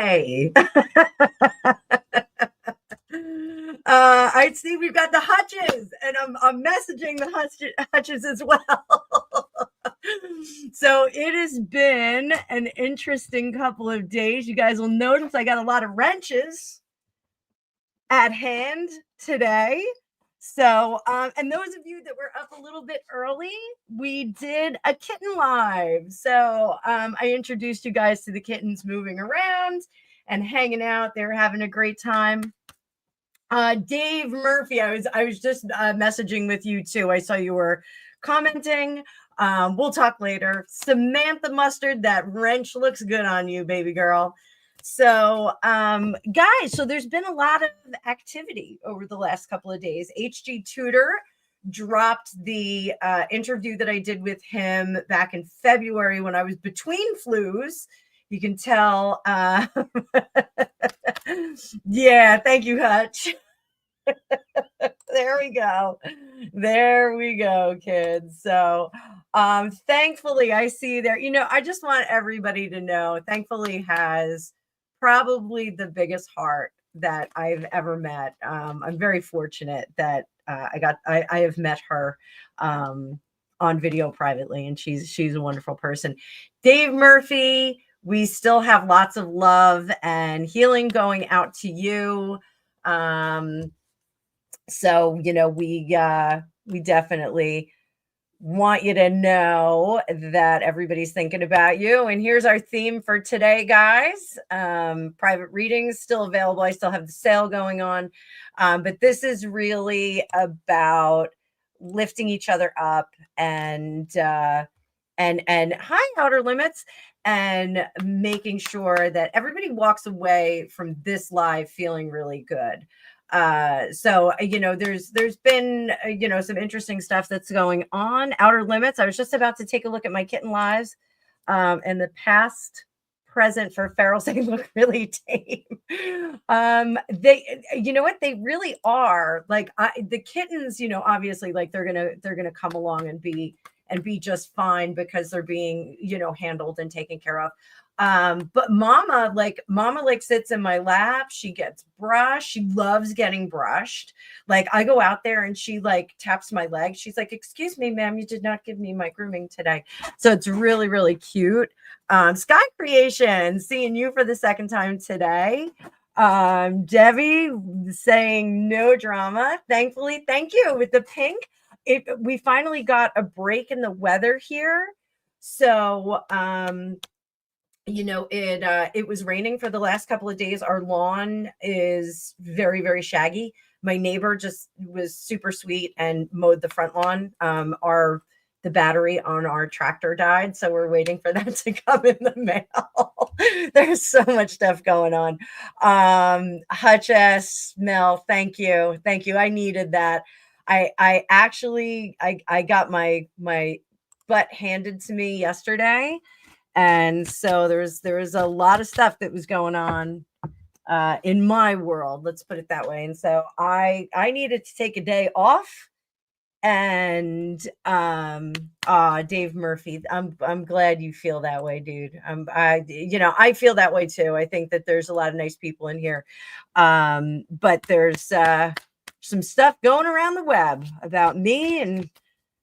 Hi. I see we've got the Hutches, and I'm messaging the Hutches as well. So it has been an interesting couple of days. You guys will notice I got a lot of wrenches at hand today. So, and those of you that were up a little bit early, we did a kitten live. So, I introduced you guys to the kittens moving around and hanging out. They're having a great time. Dave Murphy, I was just messaging with you too. I saw you were commenting. We'll talk later. Samantha Mustard, that wrench looks good on you, baby girl. So, guys, so there's been a lot of activity over the last couple of days. HG Tudor dropped the interview that I did with him back in February when I was between flus. You can tell. Yeah, thank you, Hutch. There we go. There we go, kids. So, thankfully, I see there. I just want everybody to know. Thankfully, has probably the biggest heart that I've ever met. I'm very fortunate that I have met her on video privately, and she's a wonderful person. Dave Murphy, we still have lots of love and healing going out to you. So, we definitely want you to know that everybody's thinking about you. And here's our theme for today, guys. Private readings still available. I still have the sale going on. But this is really about lifting each other up and high outer limits, and making sure that everybody walks away from this live feeling really good. So there's been some interesting stuff that's going on. Outer limits. I was just about to take a look at my kitten lives, and the past present for ferals, they look really tame. They, they really are. Like, the kittens, obviously, like, they're gonna come along and be just fine because they're being handled and taken care of. But mama sits in my lap. She gets brushed. She loves getting brushed. Like, I go out there and she like taps my leg. She's like, "Excuse me, ma'am, you did not give me my grooming today." So it's really, really cute. Sky Creation, seeing you for the second time today. Debbie saying no drama. Thankfully, thank you with the pink. We finally got a break in the weather here. So, it was raining for the last couple of days. Our lawn is very, very shaggy. My neighbor just was super sweet and mowed the front lawn. The battery on our tractor died, so we're waiting for that to come in the mail. There's so much stuff going on. Hutch S. Mel, thank you. I needed that. I actually got my butt handed to me yesterday. And so there was a lot of stuff that was going on in my world, let's put it that way. And so I needed to take a day off. And Dave Murphy, I'm glad you feel that way, dude. I feel that way too. I think that there's a lot of nice people in here, but there's some stuff going around the web about me and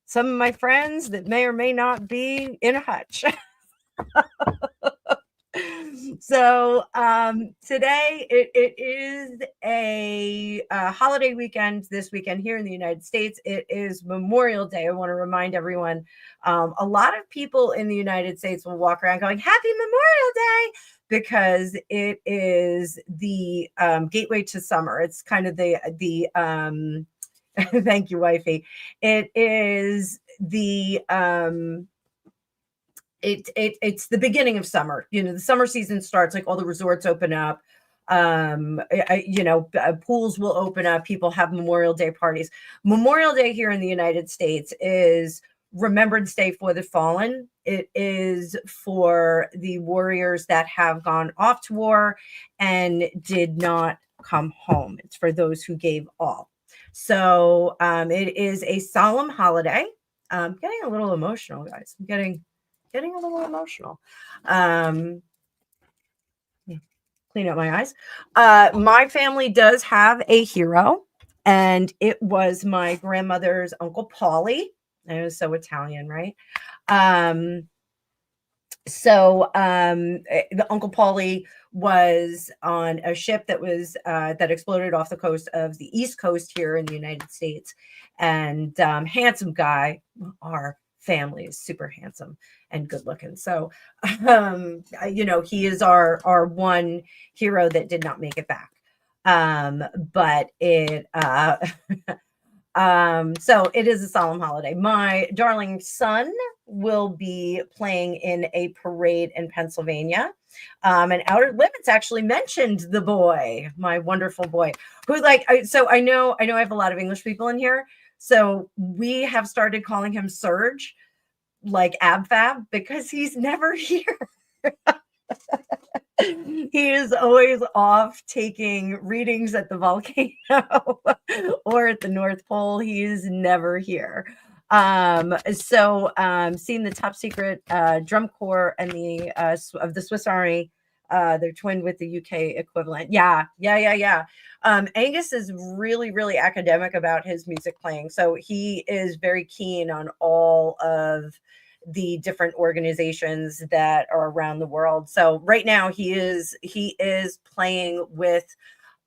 some of my friends that may or may not be in a hutch. So today it is a holiday weekend this weekend here in the United States. It is Memorial Day. I want to remind everyone, a lot of people in the United States will walk around going, "Happy Memorial Day," because it is the gateway to summer. It's kind of the thank you, wifey. It is the it's the beginning of summer. The summer season starts, like all the resorts open up. Pools will open up. People have Memorial Day parties. Memorial Day here in the United States is Remembrance Day for the fallen. It is for the warriors that have gone off to war and did not come home. It's for those who gave all. So it is a solemn holiday. I'm getting a little emotional, guys. I'm getting a little emotional. Clean up my eyes. My family does have a hero, and it was my grandmother's Uncle Paulie. It was so Italian, right? The Uncle Paulie was on a ship that exploded off the coast of the East Coast here in the United States, and handsome guy. Our family is super handsome and good looking. So, he is our one hero that did not make it back. But it so it is a solemn holiday. My darling son will be playing in a parade in Pennsylvania. And Outer Limits actually mentioned the boy, my wonderful boy, who so I know I have a lot of English people in here. So we have started calling him Serge, like Ab Fab, because he's never here. He is always off taking readings at the volcano or at the North Pole. He is never here. Seeing the top secret drum corps and the of the Swiss Army, they're twinned with the UK equivalent. Yeah. Angus is really, really academic about his music playing. So he is very keen on all of the different organizations that are around the world. So right now he is playing with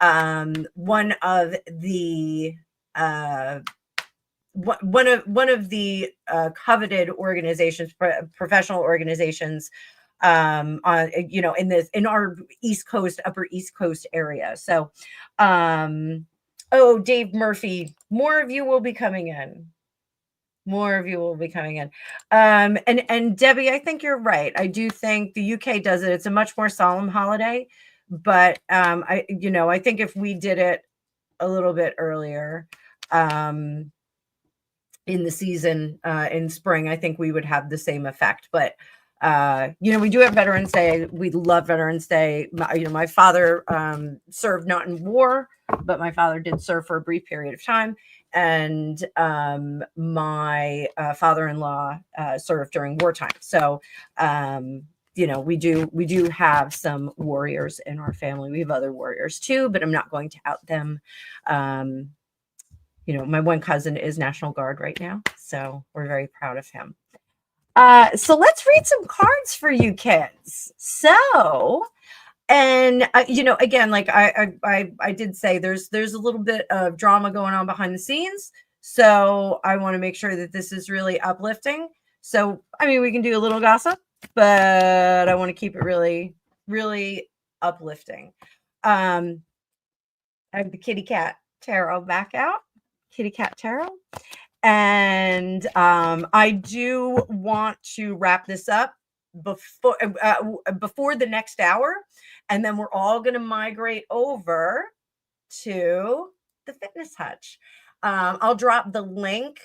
one of the coveted organizations, professional organizations, in our upper East Coast area. So Dave Murphy, more of you will be coming in. And Debbie, I think you're right. I do think the UK does it. It's a much more solemn holiday, but I think if we did it a little bit earlier in the season, in spring, I think we would have the same effect. But we do have Veterans Day. We love Veterans Day. My father served not in war, but my father did serve for a brief period of time. And my father-in-law served during wartime. So, we do have some warriors in our family. We have other warriors too, but I'm not going to out them. My one cousin is National Guard right now, so we're very proud of him. So let's read some cards for you kids. So, and again, like I did say, there's a little bit of drama going on behind the scenes. So I want to make sure that this is really uplifting. So, I mean, we can do a little gossip, but I want to keep it really, really uplifting. I have the Kitty Cat Tarot back out. Kitty Cat Tarot. And I do want to wrap this up before the next hour, and then we're all going to migrate over to the Fitness Hutch. I'll drop the link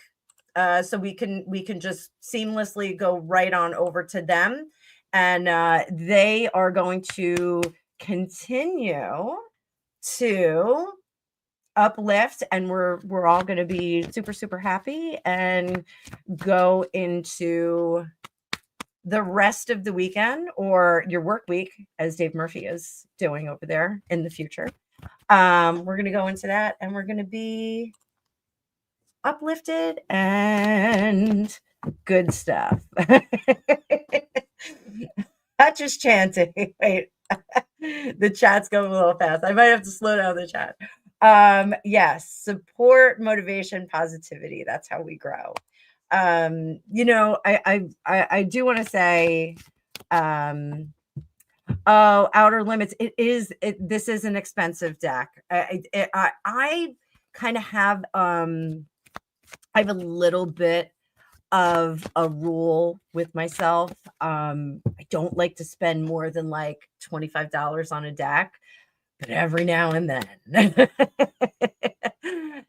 so we can just seamlessly go right on over to them, and they are going to continue to uplift, and we're all going to be super, super happy and go into the rest of the weekend, or your work week, as Dave Murphy is doing over there in the future. We're going to go into that, and we're going to be uplifted and good stuff. Not just chanting. Wait, the chat's going a little fast. I might have to slow down the chat. Yes, support, motivation, positivity. That's how we grow. I do want to say, Outer Limits. This is an expensive deck. I kind of have, I have a little bit of a rule with myself. I don't like to spend more than like $25 on a deck. But every now and then.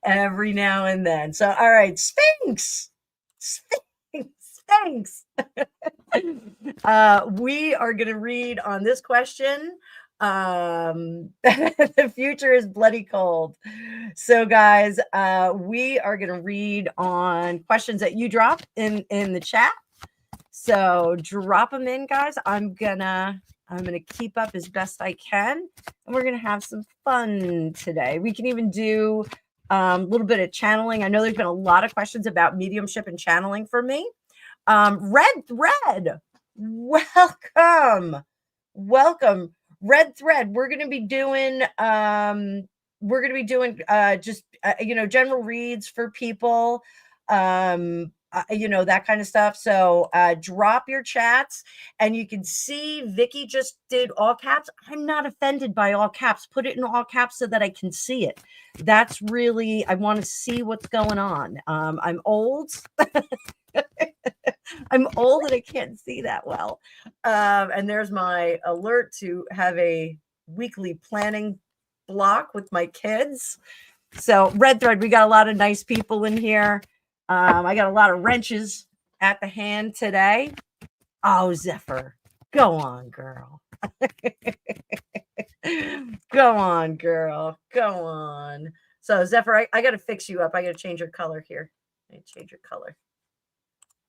Every now and then. So, all right, Sphinx. We are going to read on this question. The future is bloody cold. So, guys, we are going to read on questions that you drop in the chat. So drop them in, guys. I'm gonna keep up as best I can, and we're gonna have some fun today. We can even do a little bit of channeling. I know there's been a lot of questions about mediumship and channeling for me. Red Thread, welcome. Red Thread. We're gonna be doing just general reads for people. that kind of stuff. So drop your chats, and you can see Vicky just did all caps. I'm not offended by all caps. Put it in all caps so that I can see it. That's really, I want to see what's going on. I'm old. I'm old and I can't see that well. And there's my alert to have a weekly planning block with my kids. So red thread, we got a lot of nice people in here. I got a lot of wrenches at the hand today. Oh, Zephyr, go on, girl. Go on, girl. Go on. So Zephyr, I got to fix you up. I got to change your color here. Change your color.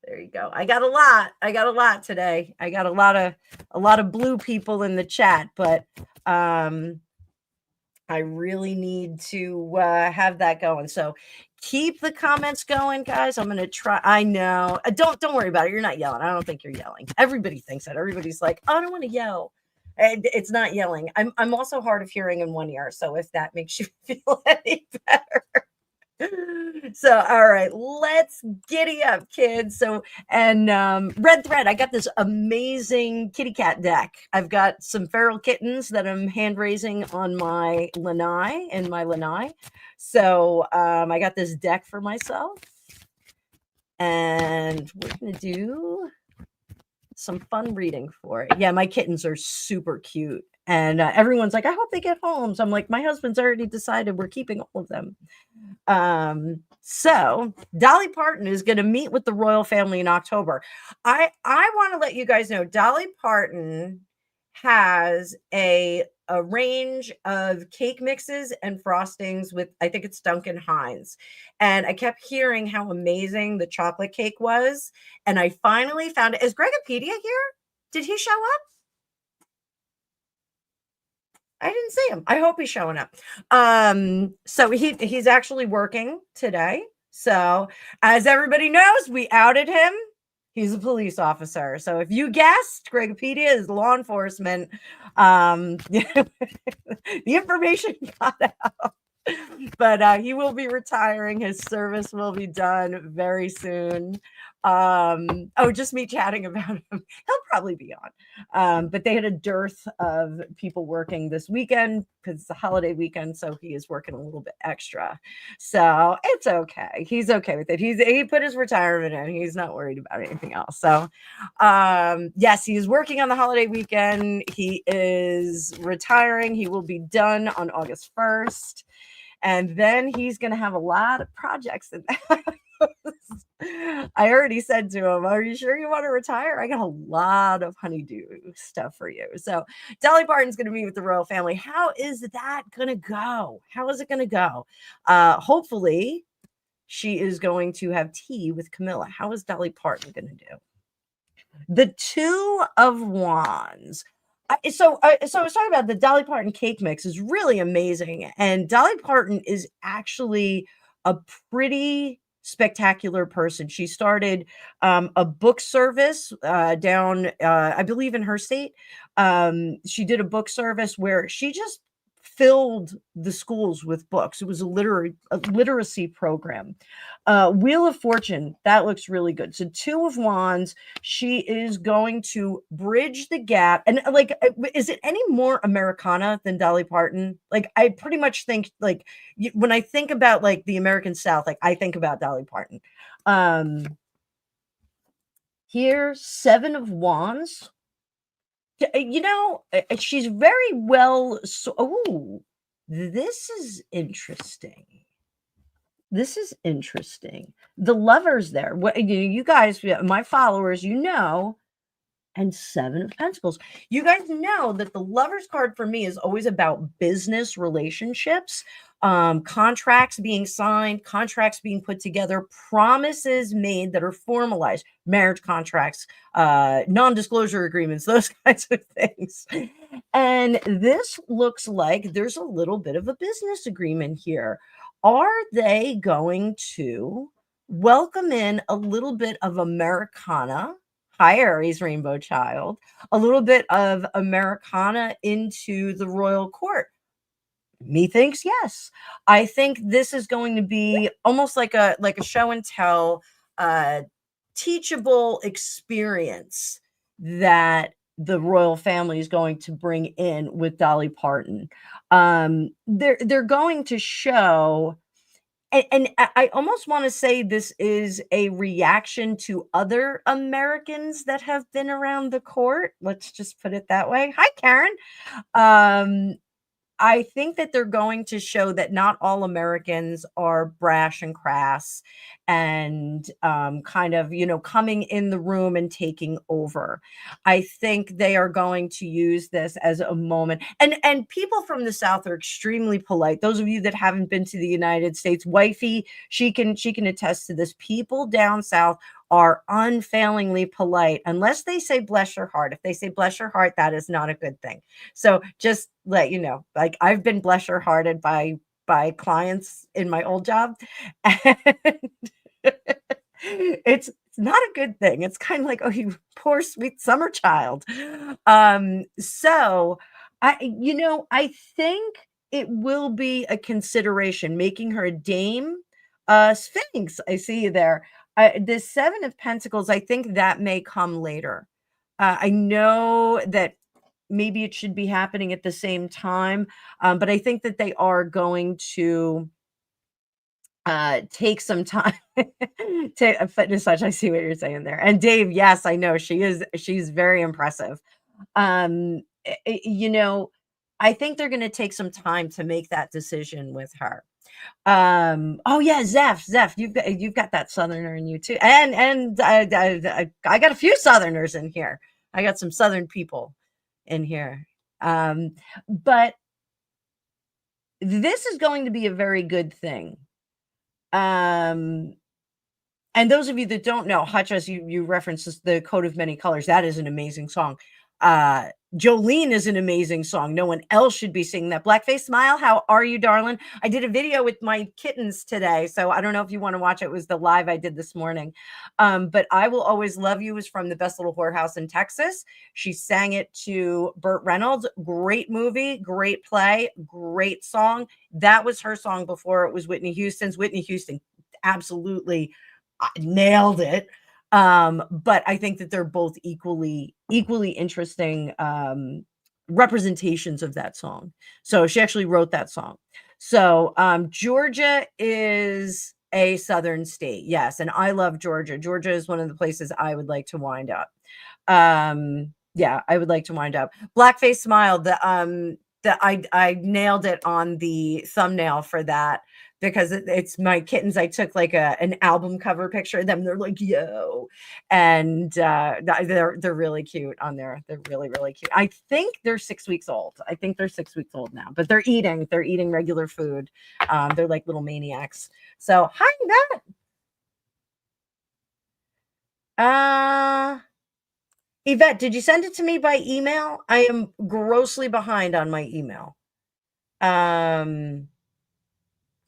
There you go. I got a lot today. I got a lot of blue people in the chat, but I really need to have that going. So keep the comments going, guys. I'm gonna try. I know. Don't worry about it. You're not yelling. I don't think you're yelling. Everybody thinks that. Everybody's like, oh, I don't want to yell. And it's not yelling. I'm also hard of hearing in one ear. So if that makes you feel any better. So all right, let's giddy up, kids. So and red thread, I got this amazing kitty cat deck. I've got some feral kittens that I'm hand raising on my lanai. So I got this deck for myself, and we're gonna do some fun reading for it. Yeah, my kittens are super cute. And everyone's like, I hope they get home. So I'm like, my husband's already decided we're keeping all of them. So Dolly Parton is going to meet with the royal family in October. I want to let you guys know Dolly Parton has a range of cake mixes and frostings with, I think it's Duncan Hines. And I kept hearing how amazing the chocolate cake was. And I finally found it. Is Gregopedia here? Did he show up? I didn't see him. I hope he's showing up. So he's actually working today. So as everybody knows, we outed him. He's a police officer. So if you guessed, Gregopedia is law enforcement. The information got out. But he will be retiring. His service will be done very soon. Just me chatting about him. He'll probably be on. But they had a dearth of people working this weekend because it's a holiday weekend, so he is working a little bit extra. So it's okay. He's okay with it. He put his retirement in. He's not worried about anything else. So yes, he is working on the holiday weekend. He is retiring. He will be done on August 1st. And then he's going to have a lot of projects in that. I already said to him, are you sure you want to retire? I got a lot of honeydew stuff for you. So Dolly Parton's going to meet with the royal family. How is that going to go? How is it going to go? Hopefully she is going to have tea with Camilla. How is Dolly Parton going to do? The Two of Wands. So I was talking about the Dolly Parton cake mix is really amazing. And Dolly Parton is actually a pretty spectacular person. She started a book service down, I believe in her state. She did a book service where she just filled the schools with books. It was a literacy program. Wheel of Fortune, that looks really good. So Two of Wands, she is going to bridge the gap. And like, is it any more Americana than Dolly Parton? Like, I pretty much think like when I think about like the American South, like I think about Dolly Parton. Here, Seven of Wands. She's very well. This is interesting. The Lovers there. You guys, my followers, and Seven of Pentacles. You guys know that the Lovers card for me is always about business relationships, contracts being signed, contracts being put together, promises made that are formalized, marriage contracts, non-disclosure agreements, those kinds of things. And this looks like there's a little bit of a business agreement here. Are they going to welcome in a little bit of Americana? Hi, Aries Rainbow Child. A little bit of Americana into the royal court. Methinks yes. I think this is going to be almost like a show and tell teachable experience that the royal family is going to bring in with Dolly Parton. They're going to show, and I almost want to say this is a reaction to other Americans that have been around the court. Let's just put it that way. Hi, Karen. Um, I think that they're going to show that not all Americans are brash and crass and kind of, coming in the room and taking over. I think they are going to use this as a moment. And people from the South are extremely polite. Those of you that haven't been to the United States, wifey, she can attest to this. People down south are unfailingly polite unless they say bless your heart. If they say bless your heart, that is not a good thing. So just let you know, like I've been bless your hearted by clients in my old job. And it's not a good thing. It's kind of like, oh, you poor sweet summer child. So I think it will be a consideration making her a dame. Sphinx, I see you there. The Seven of Pentacles, I think that may come later. I know that maybe it should be happening at the same time, but I think that they are going to take some time to fitness such. I see what you're saying there. And Dave, yes, I know she's very impressive. Um, I think they're going to take some time to make that decision with her. Oh yeah, Zeph, you've got that Southerner in you too, and I got a few Southerners in here. I got some Southern people in here, but this is going to be a very good thing. And those of you that don't know, Hutchess, you referenced the Coat of Many Colors. That is an amazing song. Jolene is an amazing song. No one else should be singing that. Blackface Smile, how are you, darling? I did a video with my kittens today, so I don't know if you want to watch it. It was the live I did this morning. But I Will Always Love You is from The Best Little Whorehouse in Texas. She sang it to Burt Reynolds. Great movie, great play, great song. That was her song before it was Whitney Houston's. Whitney Houston absolutely nailed it. But I think that they're both equally interesting representations of that song. So she actually wrote that song. So Georgia is a southern state, yes, and I love Georgia. Georgia is one of the places I would like to wind up. Yeah, I would like to wind up. Blackface Smile, I nailed it on the thumbnail for that, because it's my kittens. I took like an album cover picture of them. They're like, yo, and they're really cute on there. They're really, really cute. I think they're 6 weeks old. I think they're 6 weeks old now, but they're eating regular food. They're like little maniacs. So hi, Matt. Yvette, did you send it to me by email? I am grossly behind on my email.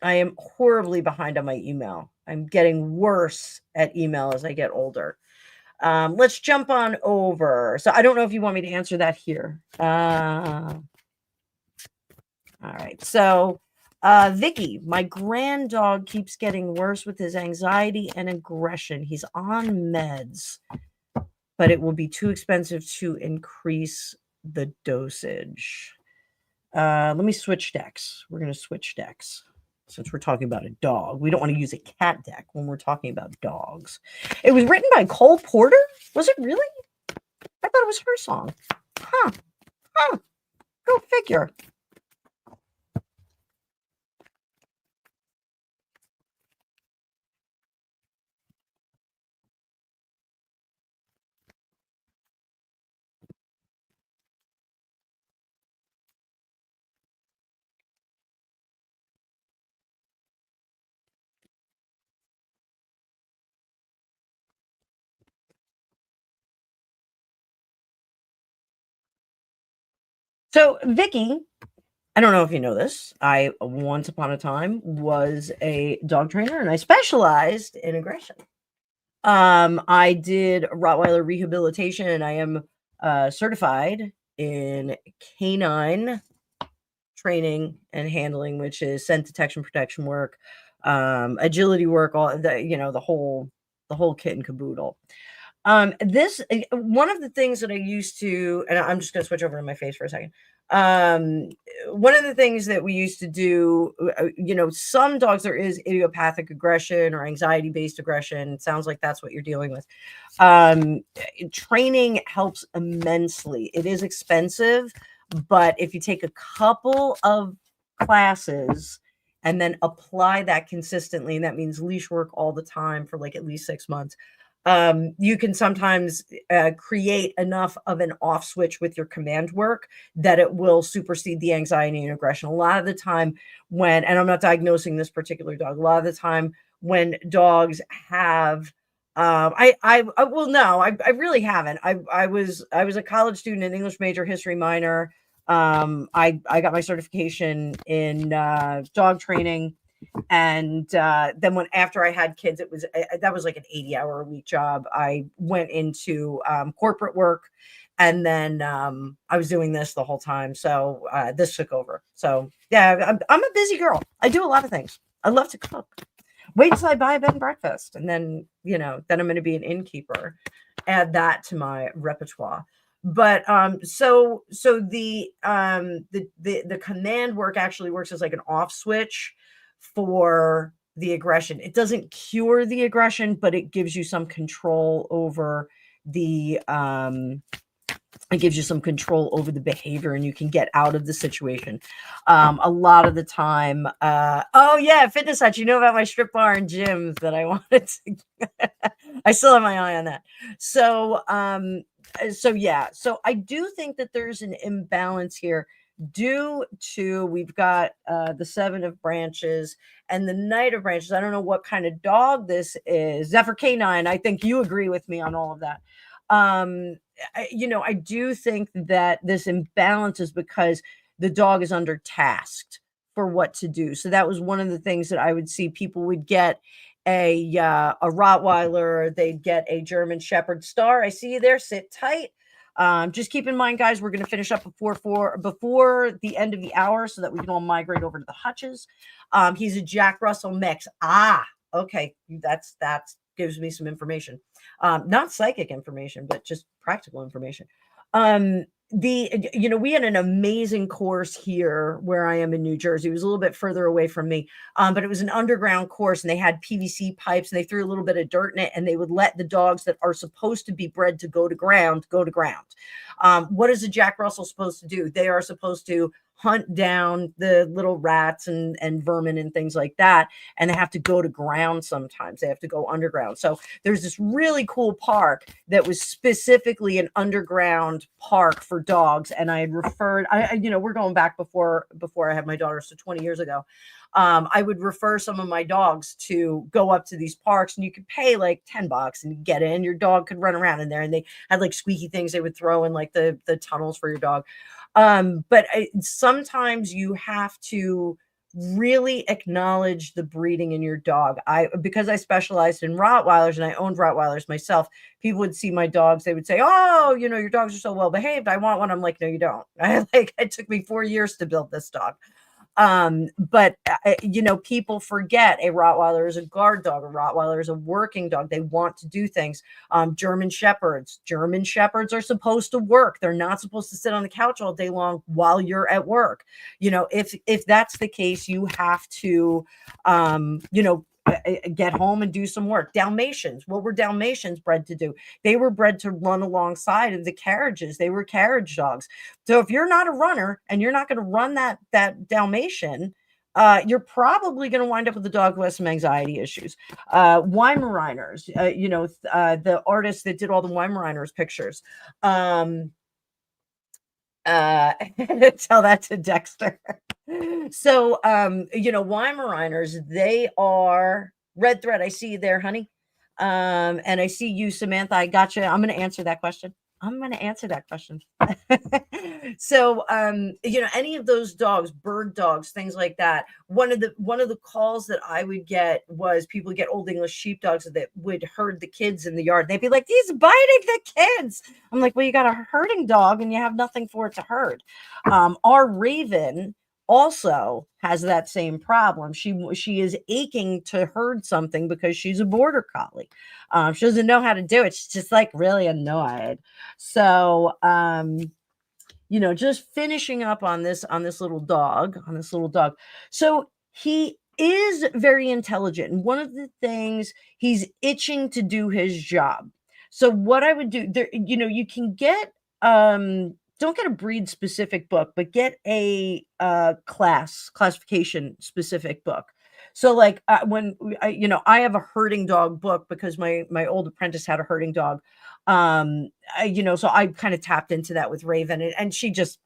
I am horribly behind on my email. I'm getting worse at email as I get older. Let's jump on over. So I don't know if you want me to answer that here. All right. So Vicky, my grand dog keeps getting worse with his anxiety and aggression. He's on meds, but it will be too expensive to increase the dosage. Let me switch decks. We're going to switch decks. Since we're talking about a dog, we don't want to use a cat deck when we're talking about dogs. It was written by Cole Porter? Was it really? I thought it was her song. Huh. Go figure. So, Vicky, I don't know if you know this. I, once upon a time, was a dog trainer, and I specialized in aggression. I did Rottweiler rehabilitation, and I am certified in canine training and handling, which is scent detection, protection work, agility work, all the whole the whole kit and caboodle. This one of the things that I used to, and I'm just going to switch over to my face for a second. One of the things that we used to do, some dogs, there is idiopathic aggression or anxiety-based aggression. It sounds like that's what you're dealing with. Training helps immensely. It is expensive, but if you take a couple of classes and then apply that consistently, and that means leash work all the time for like at least 6 months, you can sometimes create enough of an off switch with your command work that it will supersede the anxiety and aggression. A lot of the time when, and I'm not diagnosing this particular dog, a lot of the time when dogs have, I really haven't. I was a college student, an English major, history minor. I got my certification in dog training. And then after I had kids, that was like an 80-hour a week job. I went into corporate work, and then I was doing this the whole time. So this took over. So yeah, I'm a busy girl. I do a lot of things. I love to cook. Wait until I buy a bed and breakfast, and then then I'm going to be an innkeeper. Add that to my repertoire. But so the command work actually works as like an off switch for the aggression. It doesn't cure the aggression, but it gives you some control over the behavior, and you can get out of the situation. A lot of the time, oh yeah, fitness hutch, about my strip bar and gyms that I wanted to I still have my eye on that. So I do think that there's an imbalance here due to, we've got the 7 of branches and the Knight of branches. I don't know what kind of dog this is. Zephyr K9, I think you agree with me on all of that. I do think that this imbalance is because the dog is undertasked for what to do. So that was one of the things that I would see. People would get a Rottweiler, they'd get a German Shepherd. Star, I see you there. Sit tight. Just keep in mind, guys, we're going to finish up before the end of the hour so that we can all migrate over to the hutches. He's a Jack Russell mix. Okay. That's gives me some information. Not psychic information, but just practical information. We had an amazing course here where I am in New Jersey. It was a little bit further away from me, but it was an underground course, and they had PVC pipes, and they threw a little bit of dirt in it, and they would let the dogs that are supposed to be bred to go to ground. What is a Jack Russell supposed to do? They are supposed to hunt down the little rats and vermin and things like that, and they have to go to ground. Sometimes they have to go underground. So there's this really cool park that was specifically an underground park for dogs, and I had referred, we're going back before I had my daughter, so 20 years ago. I would refer some of my dogs to go up to these parks, and you could pay like $10 and get in. Your dog could run around in there, and they had like squeaky things they would throw in like the tunnels for your dog. But sometimes you have to really acknowledge the breeding in your dog. Because I specialized in Rottweilers and I owned Rottweilers myself, people would see my dogs. They would say, "Oh, your dogs are so well behaved. I want one." I'm like, "No, you don't." It took me 4 years to build this dog. But people forget a Rottweiler is a guard dog. A Rottweiler is a working dog. They want to do things. German Shepherds are supposed to work. They're not supposed to sit on the couch all day long while you're at work. If that's the case, you have to, get home and do some work. Dalmatians, what were Dalmatians bred to do? They were bred to run alongside of the carriages. They were carriage dogs. So if you're not a runner and you're not going to run that Dalmatian, you're probably going to wind up with a dog who has some anxiety issues. Weimaraners, the artist that did all the Weimaraners pictures. Tell that to Dexter. So, Weimaraners, they are red thread. I see you there, honey. And I see you, Samantha. I got you. I'm going to answer that question. So, any of those dogs, bird dogs, things like that. One of the calls that I would get was people get old English sheepdogs that would herd the kids in the yard. They'd be like, "He's biting the kids." I'm like, "Well, you got a herding dog and you have nothing for it to herd." Our Raven also has that same problem. She is aching to herd something because she's a border collie. She doesn't know how to do it. She's just like really annoyed. So just finishing up on this little dog, So he is very intelligent, and one of the things, he's itching to do his job. So what I would do there, you can get don't get a breed specific book, but get a classification specific book. So like when I have a herding dog book because my old apprentice had a herding dog. So I kind of tapped into that with Raven, and she just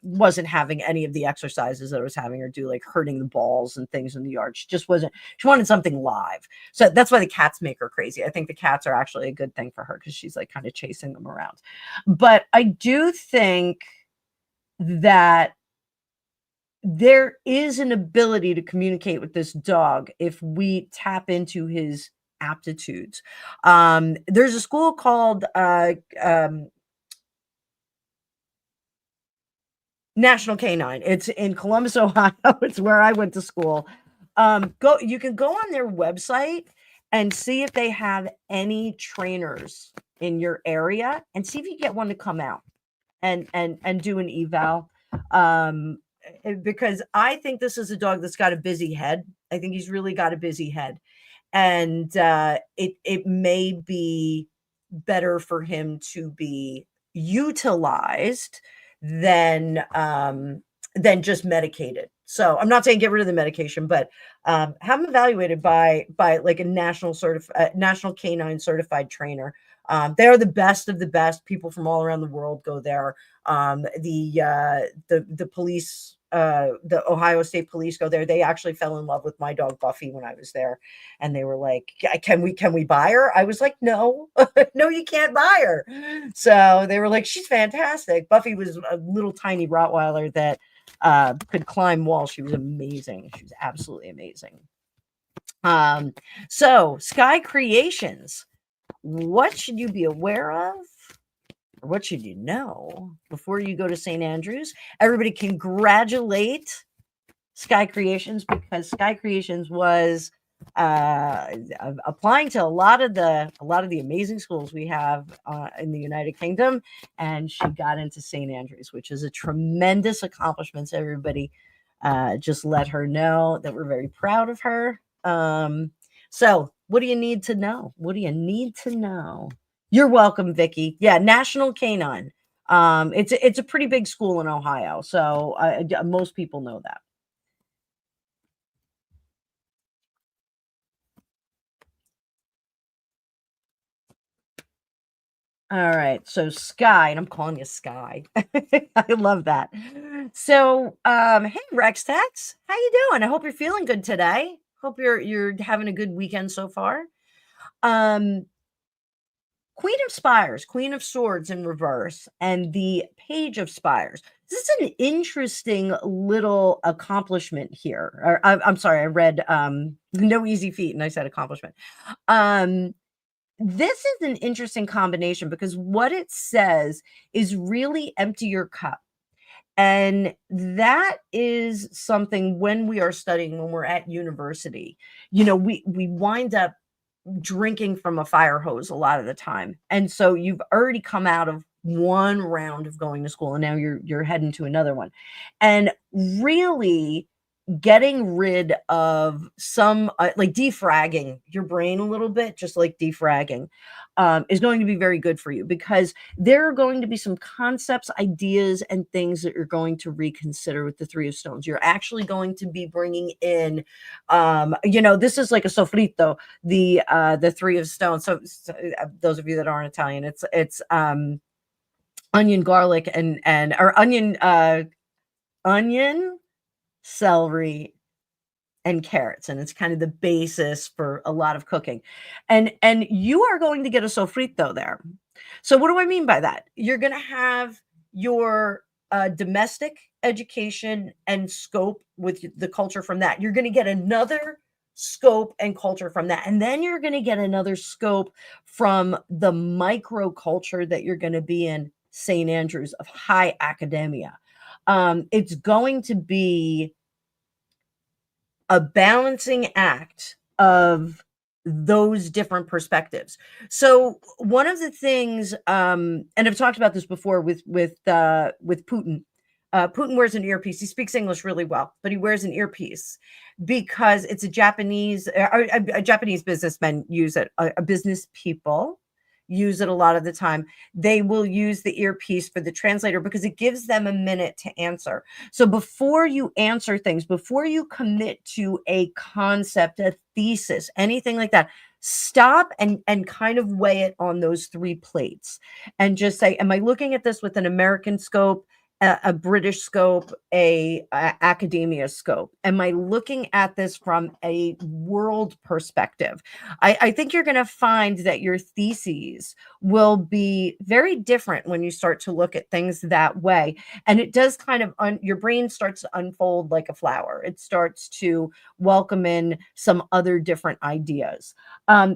wasn't having any of the exercises that I was having her do, like herding the balls and things in the yard. She just wasn't, she wanted something live. So that's why the cats make her crazy. I think the cats are actually a good thing for her because she's like kind of chasing them around. But I do think that there is an ability to communicate with this dog if we tap into his aptitudes. There's a school called National Canine. It's in Columbus, Ohio. It's where I went to school. You can go on their website and see if they have any trainers in your area and see if you get one to come out and do an eval. Because I think this is a dog that's got a busy head. I think he's really got a busy head. And it may be better for him to be utilized than just medicated. So I'm not saying get rid of the medication, but have him evaluated by like a national canine certified trainer. They are the best of the best. People from all around the world go there. The police, the Ohio State Police go there. They actually fell in love with my dog Buffy when I was there, and they were like, "Can we buy her?" I was like, "No, no, you can't buy her." So they were like, "She's fantastic." Buffy was a little tiny Rottweiler that could climb walls. She was amazing. She was absolutely amazing. So Sky Creations. What should you be aware of? Or what should you know before you go to St. Andrews? Everybody congratulate Sky Creations, because Sky Creations was applying to a lot of the amazing schools we have in the United Kingdom, and she got into St. Andrews, which is a tremendous accomplishment. So everybody just let her know that we're very proud of her. So what do you need to know? What do you need to know? You're welcome, Vicky. Yeah, National Canine. It's a pretty big school in Ohio, so most people know that. All right, so Sky, and I'm calling you Sky. I love that. So, hey Rex Tex, how you doing? I hope you're feeling good today. Hope you're having a good weekend so far. Queen of Spires, Queen of Swords in reverse, and the Page of Spires. This is an interesting little accomplishment here. Or, I'm sorry, I read No Easy Feat, and I said accomplishment. This is an interesting combination because what it says is really empty your cup. And that is something when we are studying, when we're at university, we wind up drinking from a fire hose a lot of the time. And so you've already come out of one round of going to school and now you're heading to another one. And really getting rid of some like defragging your brain a little bit, just like defragging, is going to be very good for you, because there are going to be some concepts, ideas, and things that you're going to reconsider with the Three of Stones. You're actually going to be bringing in, this is like a sofrito, the Three of Stones. So those of you that aren't Italian, it's onion, garlic, or onion, celery, and carrots, and it's kind of the basis for a lot of cooking. And you are going to get a sofrito there. So what do I mean by that? You're going to have your domestic education and scope with the culture from that. You're going to get another scope and culture from that. And then you're going to get another scope from the micro culture that you're going to be in St. Andrews of high academia. It's going to be a balancing act of those different perspectives. So one of the things, and I've talked about this before with Putin. Putin wears an earpiece. He speaks English really well, but he wears an earpiece because it's a Japanese, a Japanese businessmen use it. A business people use it a lot of the time. They will use the earpiece for the translator because it gives them a minute to answer. So before you answer things, before you commit to a concept, a thesis, anything like that, stop and kind of weigh it on those three plates and just say, am I looking at this with an American scope, a British scope, a academia scope? Am I looking at this from a world perspective? I think you're going to find that your theses will be very different when you start to look at things that way. And it does kind of, your brain starts to unfold like a flower. It starts to welcome in some other different ideas.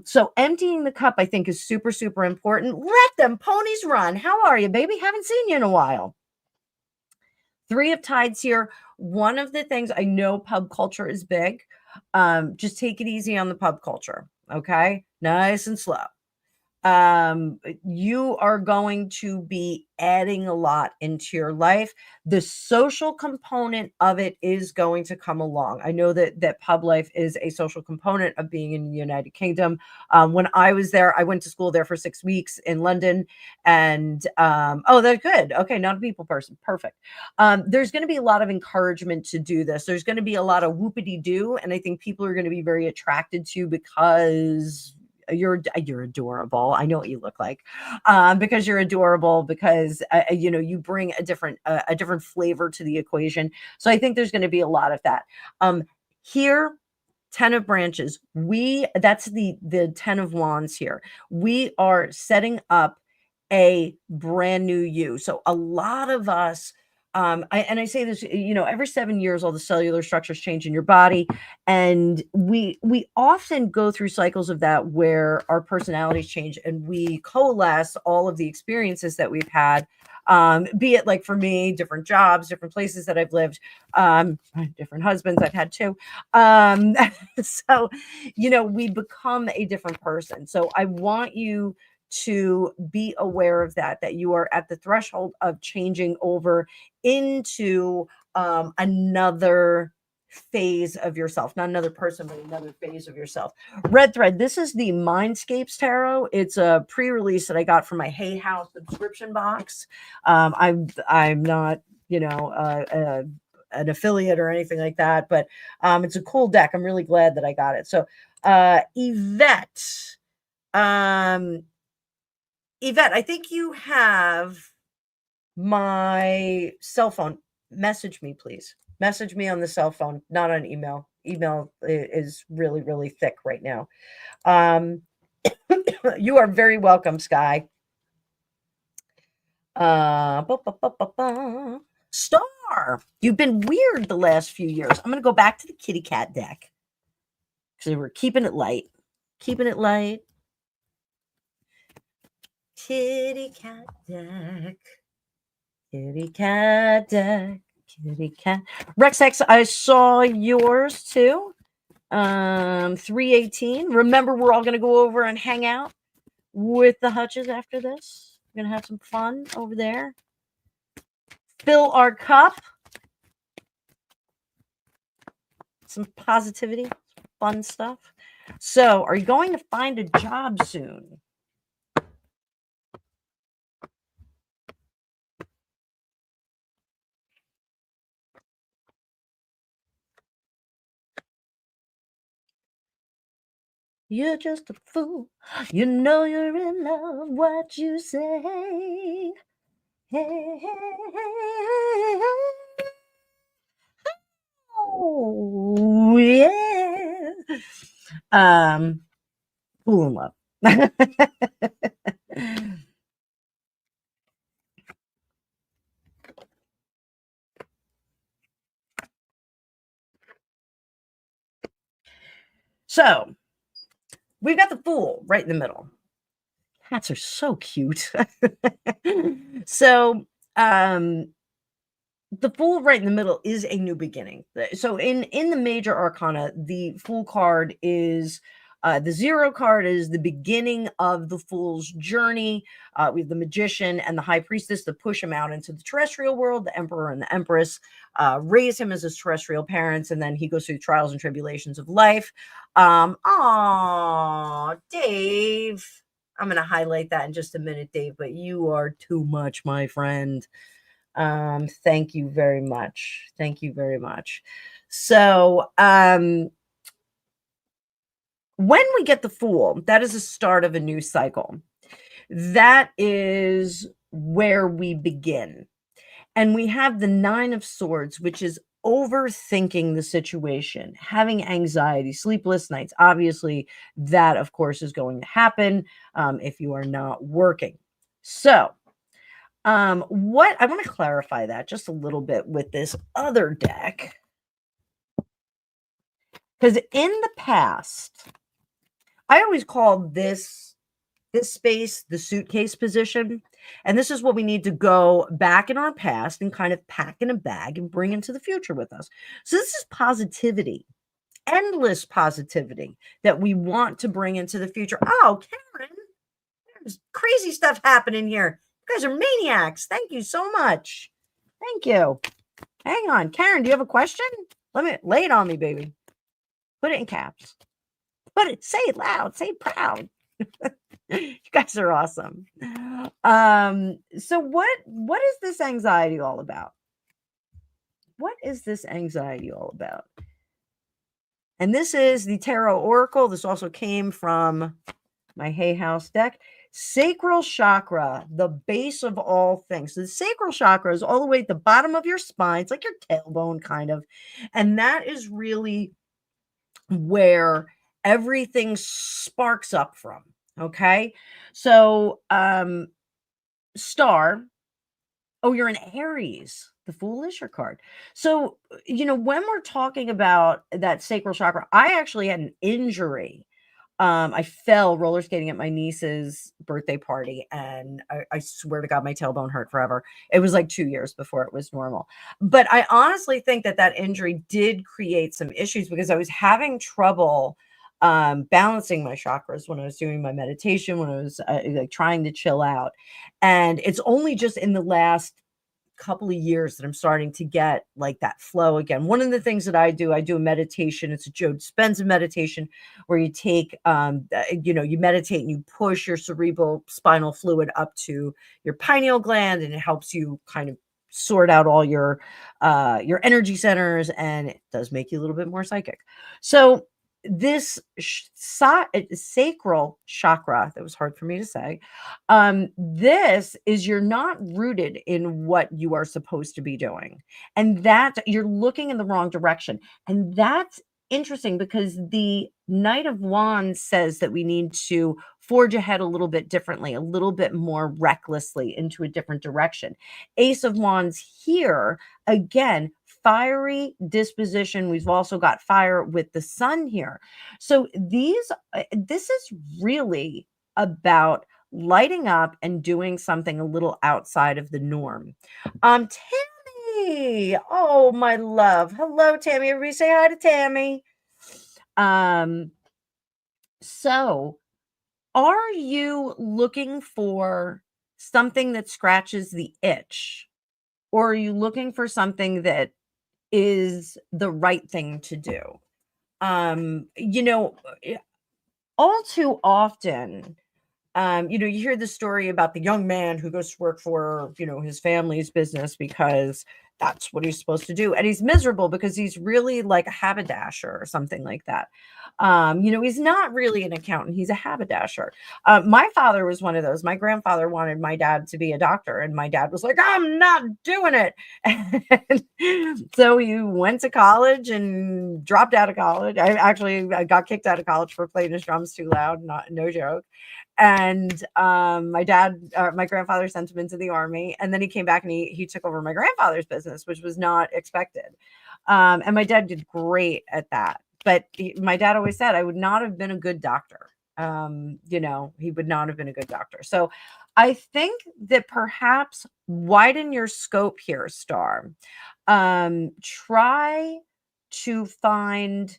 So emptying the cup, I think, is super, super important. Let them ponies run. How are you, baby? Haven't seen you in a while. Three of Tides here. One of the things, I know pub culture is big. Just take it easy on the pub culture. Okay. Nice and slow. You are going to be adding a lot into your life. The social component of it is going to come along. I know that pub life is a social component of being in the United Kingdom. When I was there, I went to school there for 6 weeks in London, and oh, that's good. Okay, not a people person. Perfect. There's going to be a lot of encouragement to do this. There's going to be a lot of whoopity doo, and I think people are going to be very attracted to, because you're adorable. I know what you look like, because you're adorable, because you bring a different flavor to the equation. So I think there's going to be a lot of that. Here, 10 of branches. That's the 10 of wands here. We are setting up a brand new you. So a lot of us, I say this, every 7 years, all the cellular structures change in your body. And we often go through cycles of that where our personalities change and we coalesce all of the experiences that we've had. Be it, like, for me, different jobs, different places that I've lived, different husbands I've had too. So, we become a different person. So I want you to be aware of that you are at the threshold of changing over into another phase of yourself, not another person, but another phase of yourself. Red thread. This is the Mindscapes Tarot. It's a pre-release that I got from my Hay House subscription box. I'm not, an affiliate or anything like that, but it's a cool deck. I'm really glad that I got it. So Yvette, I think you have my cell phone. Message me, please. Message me on the cell phone, not on email. Email is really, really thick right now. You are very welcome, Sky. Star, you've been weird the last few years. I'm going to go back to the kitty cat deck because we're keeping it light. Keeping it light. Kitty cat deck. Kitty cat deck. Kitty cat. Rex X, I saw yours too. 318. Remember, we're all going to go over and hang out with the Hutches after this. We're going to have some fun over there. Fill our cup. Some positivity, fun stuff. So, are you going to find a job soon? You're just a fool. You know you're in love. What you say? Hey, hey, hey, hey. Oh, yeah. Fool in love. So, we've got the Fool right in the middle. Cats are so cute. So, the Fool right in the middle is a new beginning. So in the major arcana, the Fool card is the 0 card is the beginning of the Fool's journey. We have the Magician and the High Priestess to push him out into the terrestrial world. The Emperor and the Empress raise him as his terrestrial parents, and then he goes through trials and tribulations of life. Dave. I'm going to highlight that in just a minute, Dave, but you are too much, my friend. Thank you very much. Thank you very much. So, when we get the Fool, that is the start of a new cycle. That is where we begin. And we have the 9 of Swords, which is overthinking the situation, having anxiety, sleepless nights. Obviously, that, of course, is going to happen if you are not working. So, what I want to clarify that just a little bit with this other deck, because in the past, I always called this space the suitcase position, and this is what we need to go back in our past and kind of pack in a bag and bring into the future with us. So this is positivity, endless positivity that we want to bring into the future. Oh, Karen, there's crazy stuff happening here. You guys are maniacs. Thank you so much. Thank you. Hang on. Karen, do you have a question? Let me lay it on me, baby. Put it in caps. Say it loud. Say it proud. You guys are awesome. So what is this anxiety all about? What is this anxiety all about? And this is the Tarot Oracle. This also came from my Hay House deck. Sacral chakra, the base of all things. So the sacral chakra is all the way at the bottom of your spine. It's like your tailbone, kind of. And that is really where everything sparks up from. Okay. So, star. Oh, you're an Aries. The Fool is your card. So, when we're talking about that sacral chakra, I actually had an injury. I fell roller skating at my niece's birthday party, and I swear to God, my tailbone hurt forever. It was like 2 years before it was normal. But I honestly think that injury did create some issues because I was having trouble balancing my chakras when I was doing my meditation, when I was like trying to chill out. And it's only just in the last couple of years that I'm starting to get like that flow again. One of the things that I do a meditation. It's a Joe Dispenza meditation where you take, you meditate and you push your cerebral spinal fluid up to your pineal gland, and it helps you kind of sort out all your energy centers, and it does make you a little bit more psychic. So this sacral chakra, that was hard for me to say, this is, you're not rooted in what you are supposed to be doing, and that you're looking in the wrong direction. And that's interesting because the Knight of Wands says that we need to forge ahead a little bit differently, a little bit more recklessly into a different direction. Ace of Wands here, again, fiery disposition. We've also got fire with the sun here. So this is really about lighting up and doing something a little outside of the norm. Tammy, oh my love. Hello, Tammy. Everybody say hi to Tammy. So are you looking for something that scratches the itch? Or are you looking for something that is the right thing to do? All too often, you hear the story about the young man who goes to work for, his family's business because that's what he's supposed to do. And he's miserable because he's really like a haberdasher or something like that. He's not really an accountant. He's a haberdasher. My father was one of those. My grandfather wanted my dad to be a doctor, and my dad was like, I'm not doing it. And so he went to college and dropped out of college. I got kicked out of college for playing his drums too loud. No joke. And my grandfather sent him into the army, and then he came back and he took over my grandfather's business, which was not expected. And my dad did great at that. But my dad always said I would not have been a good doctor. You know, he would not have been a good doctor. So I think that perhaps widen your scope here, Star. Try to find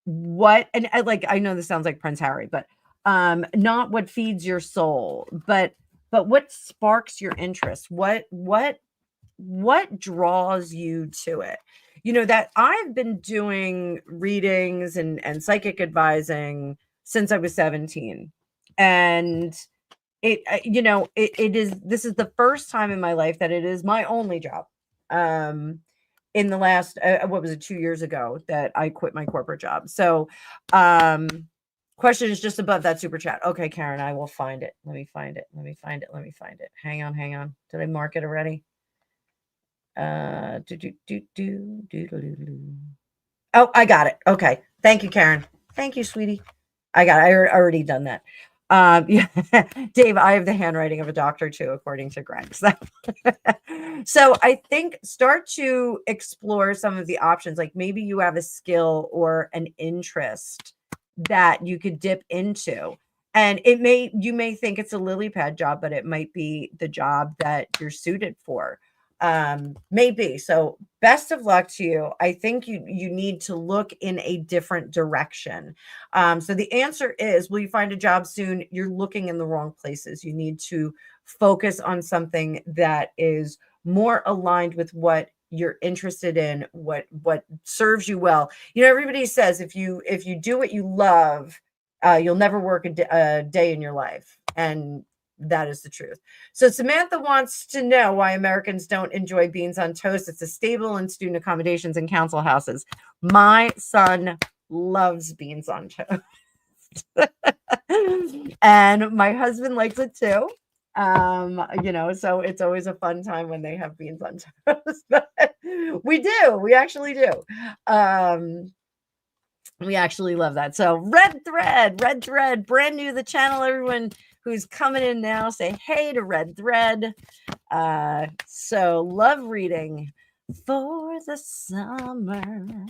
what, and I know this sounds like Prince Harry, but not what feeds your soul, but what sparks your interest. What draws you to it? You know, that I've been doing readings and psychic advising since I was 17. And you know, it is, this is the first time in my life that it is my only job. In the last, what was it, 2 years ago that I quit my corporate job. So, question is just above that super chat. Okay, Karen, I will find it. Let me find it. Let me find it. Let me find it. Hang on, hang on. Did I mark it already? Oh, I got it. Okay. Thank you, Karen. Thank you, sweetie. I got it. Already done that. Yeah, Dave, I have the handwriting of a doctor too, according to Greg. So, so I think start to explore some of the options. Like maybe you have a skill or an interest that you could dip into. And you may think it's a lily pad job, but it might be the job that you're suited for. Maybe. So best of luck to you. I think you need to look in a different direction. So the answer is, will you find a job soon? You're looking in the wrong places. You need to focus on something that is more aligned with what you're interested in, what serves you well. You know, everybody says if you do what you love, you'll never work a day in your life. And that is the truth. So Samantha wants to know why Americans don't enjoy beans on toast. It's a staple in student accommodations and council houses. My son loves beans on toast. And my husband likes it too. You know, so it's always a fun time when they have beans on toast. But we actually do. We actually love that. So red thread, brand new to the channel. Everyone who's coming in now, say hey to Red Thread. So love reading for the summer.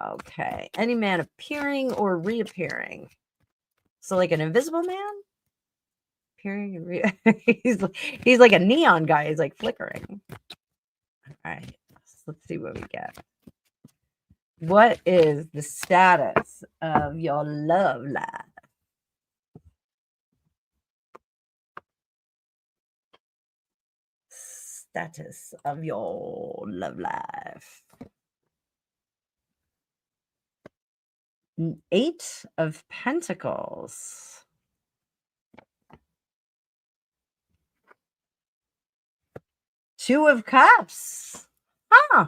Okay. Any man appearing or reappearing? So like an invisible man? Appearing and he's like a neon guy. He's like flickering. All right. Let's see what we get. What is the status of your love life? Status of your love life. 8 of Pentacles. Two of Cups. Huh.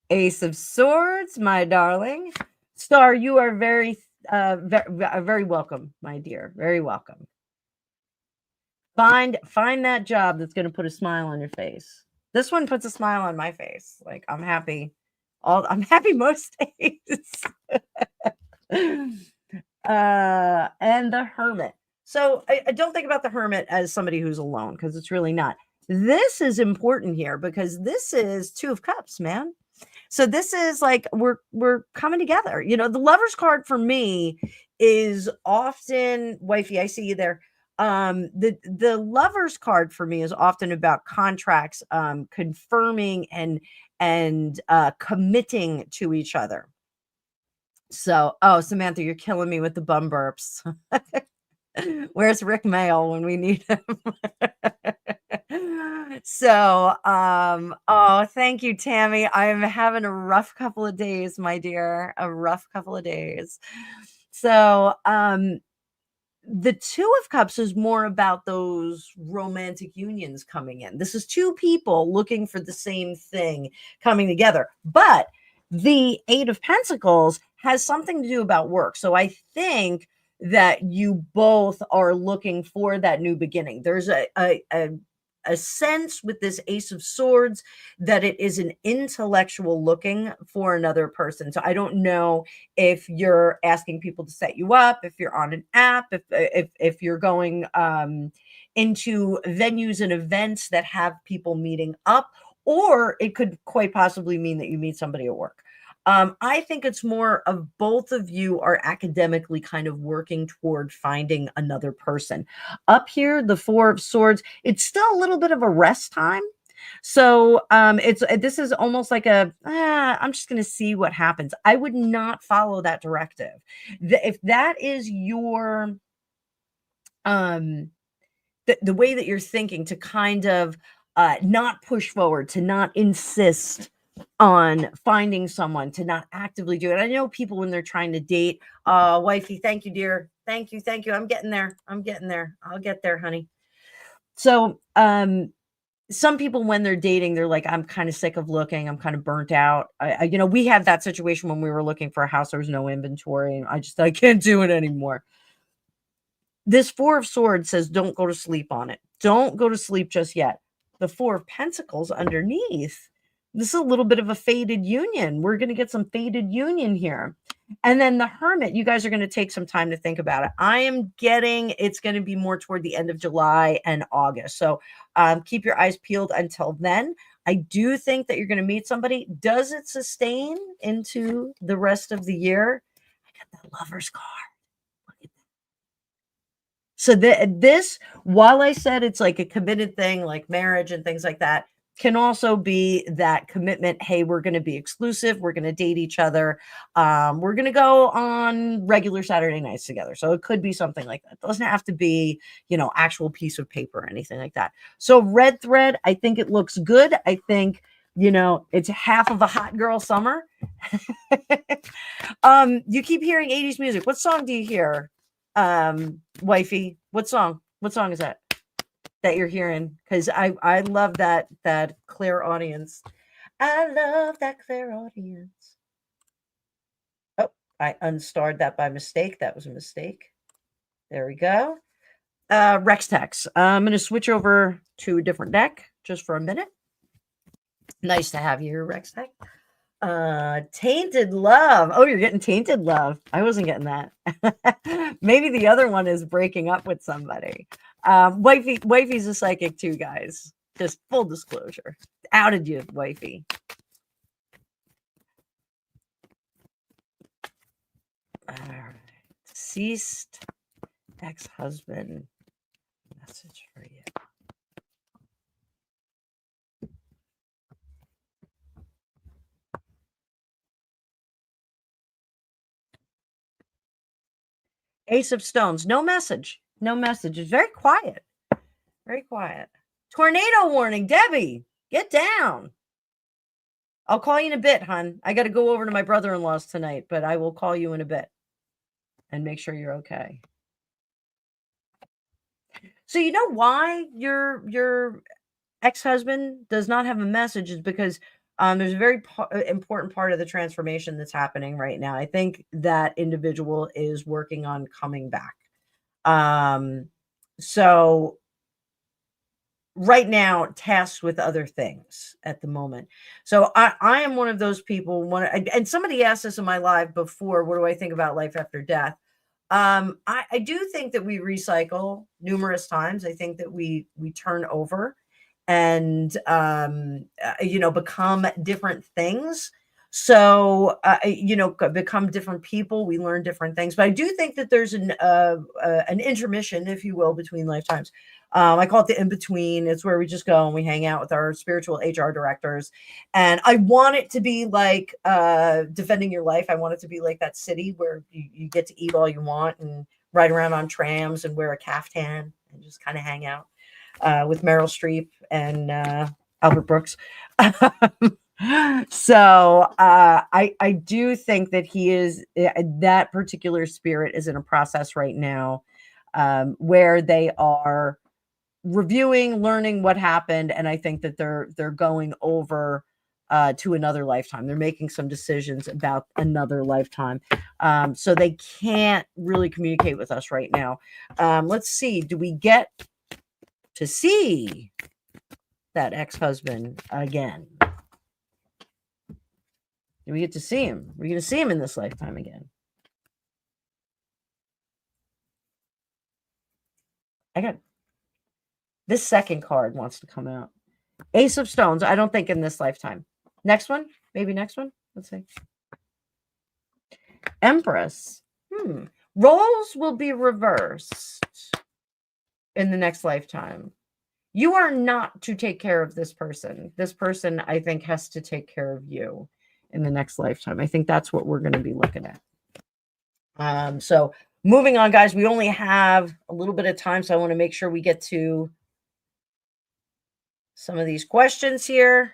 Ace of Swords, my darling. Star, you are very welcome, my dear. Very welcome. Find that job that's going to put a smile on your face. This one puts a smile on my face. Like I'm happy. I'm happy most days. And the Hermit. So I don't think about the Hermit as somebody who's alone, because it's really not. This is important here because this is 2 of Cups, man. So this is like we're coming together. You know, the Lover's card for me is often, wifey, I see you there. The Lover's card for me is often about contracts, confirming and committing to each other. So, oh, Samantha, you're killing me with the bum burps. Where's Rick Mail when we need him? So, oh, thank you, Tammy. I'm having a rough couple of days, my dear, a rough couple of days. So, the 2 of Cups is more about those romantic unions coming in. This is 2 people looking for the same thing coming together. But the 8 of Pentacles has something to do about work. So I think that you both are looking for that new beginning. There's a sense with this Ace of Swords that it is an intellectual looking for another person. So I don't know if you're asking people to set you up, if you're on an app, if you're going into venues and events that have people meeting up, or it could quite possibly mean that you meet somebody at work. I think it's more of both of you are academically kind of working toward finding another person. Up here, the Four of Swords, it's still a little bit of a rest time. So this is almost like I'm just going to see what happens. I would not follow that directive. If that is your the way that you're thinking, to kind of not push forward, to not insist on finding someone, to not actively do it. I know people when they're trying to date, wifey, thank you, dear. Thank you. I'm getting there. I'll get there, honey. So some people when they're dating, they're like, I'm kind of sick of looking. I'm kind of burnt out. We have that situation when we were looking for a house. There was no inventory. And I can't do it anymore. This Four of Swords says, don't go to sleep on it. Don't go to sleep just yet. The Four of Pentacles underneath, this is a little bit of a fated union. We're going to get some fated union here. And then the Hermit, you guys are going to take some time to think about it. I am getting it's going to be more toward the end of July and August. So keep your eyes peeled until then. I do think that you're going to meet somebody. Does it sustain into the rest of the year? I got the Lover's card. So this, while I said it's like a committed thing, like marriage and things like that, can also be that commitment. Hey, we're going to be exclusive. We're going to date each other. We're going to go on regular Saturday nights together. So it could be something like that. It doesn't have to be, actual piece of paper or anything like that. So red thread, I think it looks good. I think, it's half of a hot girl summer. You keep hearing 80s music. What song do you hear? Wifey, what song is that you're hearing? Because I love that clairaudience. I love that clairaudience. Oh, I unstarred that by mistake. That was a mistake. There we go. Rex Tex. I'm going to switch over to a different deck just for a minute. Nice to have you here, Rex Tex. Tainted Love. Oh, you're getting Tainted Love. I wasn't getting that. Maybe the other one is breaking up with somebody. Wifey's a psychic too, guys. Just full disclosure. Outed you, wifey. All right. Deceased ex-husband. Message for you. Ace of Stones. No message. No message. It's very quiet. Very quiet. Tornado warning. Debbie, get down. I'll call you in a bit, hon. I got to go over to my brother-in-law's tonight, but I will call you in a bit and make sure you're okay. So you know why your ex-husband does not have a message is because there's a very important part of the transformation that's happening right now. I think that individual is working on coming back. So right now, tasked with other things at the moment. So I am one of those people. And somebody asked this in my live before, what do I think about life after death? I do think that we recycle numerous times. I think that we turn over and become different things. So become different people. We learn different things. But I do think that there's an intermission, if you will, between lifetimes. I call it the in-between. It's where we just go and we hang out with our spiritual HR directors. And I want it to be like Defending Your Life. I want it to be like that city where you get to eat all you want and ride around on trams and wear a caftan and just kind of hang out with Meryl Streep and Albert Brooks. So I do think that he is, that particular spirit is in a process right now where they are reviewing, learning what happened, and I think that they're going over to another lifetime. They're making some decisions about another lifetime. So they can't really communicate with us right now. Let's see. Do we get to see that ex-husband again? Do we get to see him? We're going to see him in this lifetime again. I got this second card wants to come out. Ace of Stones. I don't think in this lifetime. Next one? Maybe next one? Let's see. Empress. Roles will be reversed in the next lifetime. You are not to take care of this person. This person, I think, has to take care of you in the next lifetime. I think that's what we're going to be looking at. So moving on, guys, we only have a little bit of time, so I want to make sure we get to some of these questions here.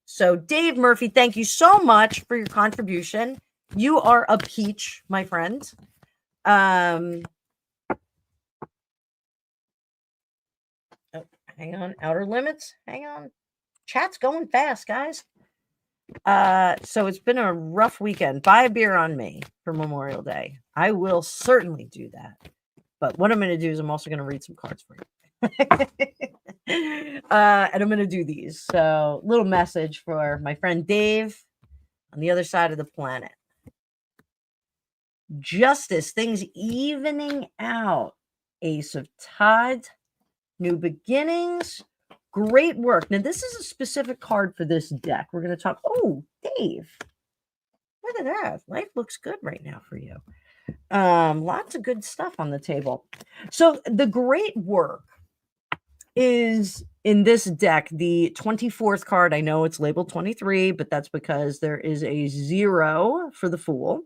So Dave Murphy, thank you so much for your contribution. You are a peach, my friend. Oh, hang on. Outer Limits. Hang on. Chat's going fast, guys. So it's been a rough weekend. Buy a beer on me for Memorial Day. I will certainly do that. But what I'm going to do is I'm also going to read some cards for you. And I'm going to do these. So little message for my friend Dave on the other side of the planet. Justice, things evening out. Ace of Tides, new beginnings, great work. Now, this is a specific card for this deck. We're going to talk. Oh, Dave, look at that. Life looks good right now for you. Lots of good stuff on the table. So the great work is in this deck, the 24th card. I know it's labeled 23, but that's because there is a 0 for the Fool.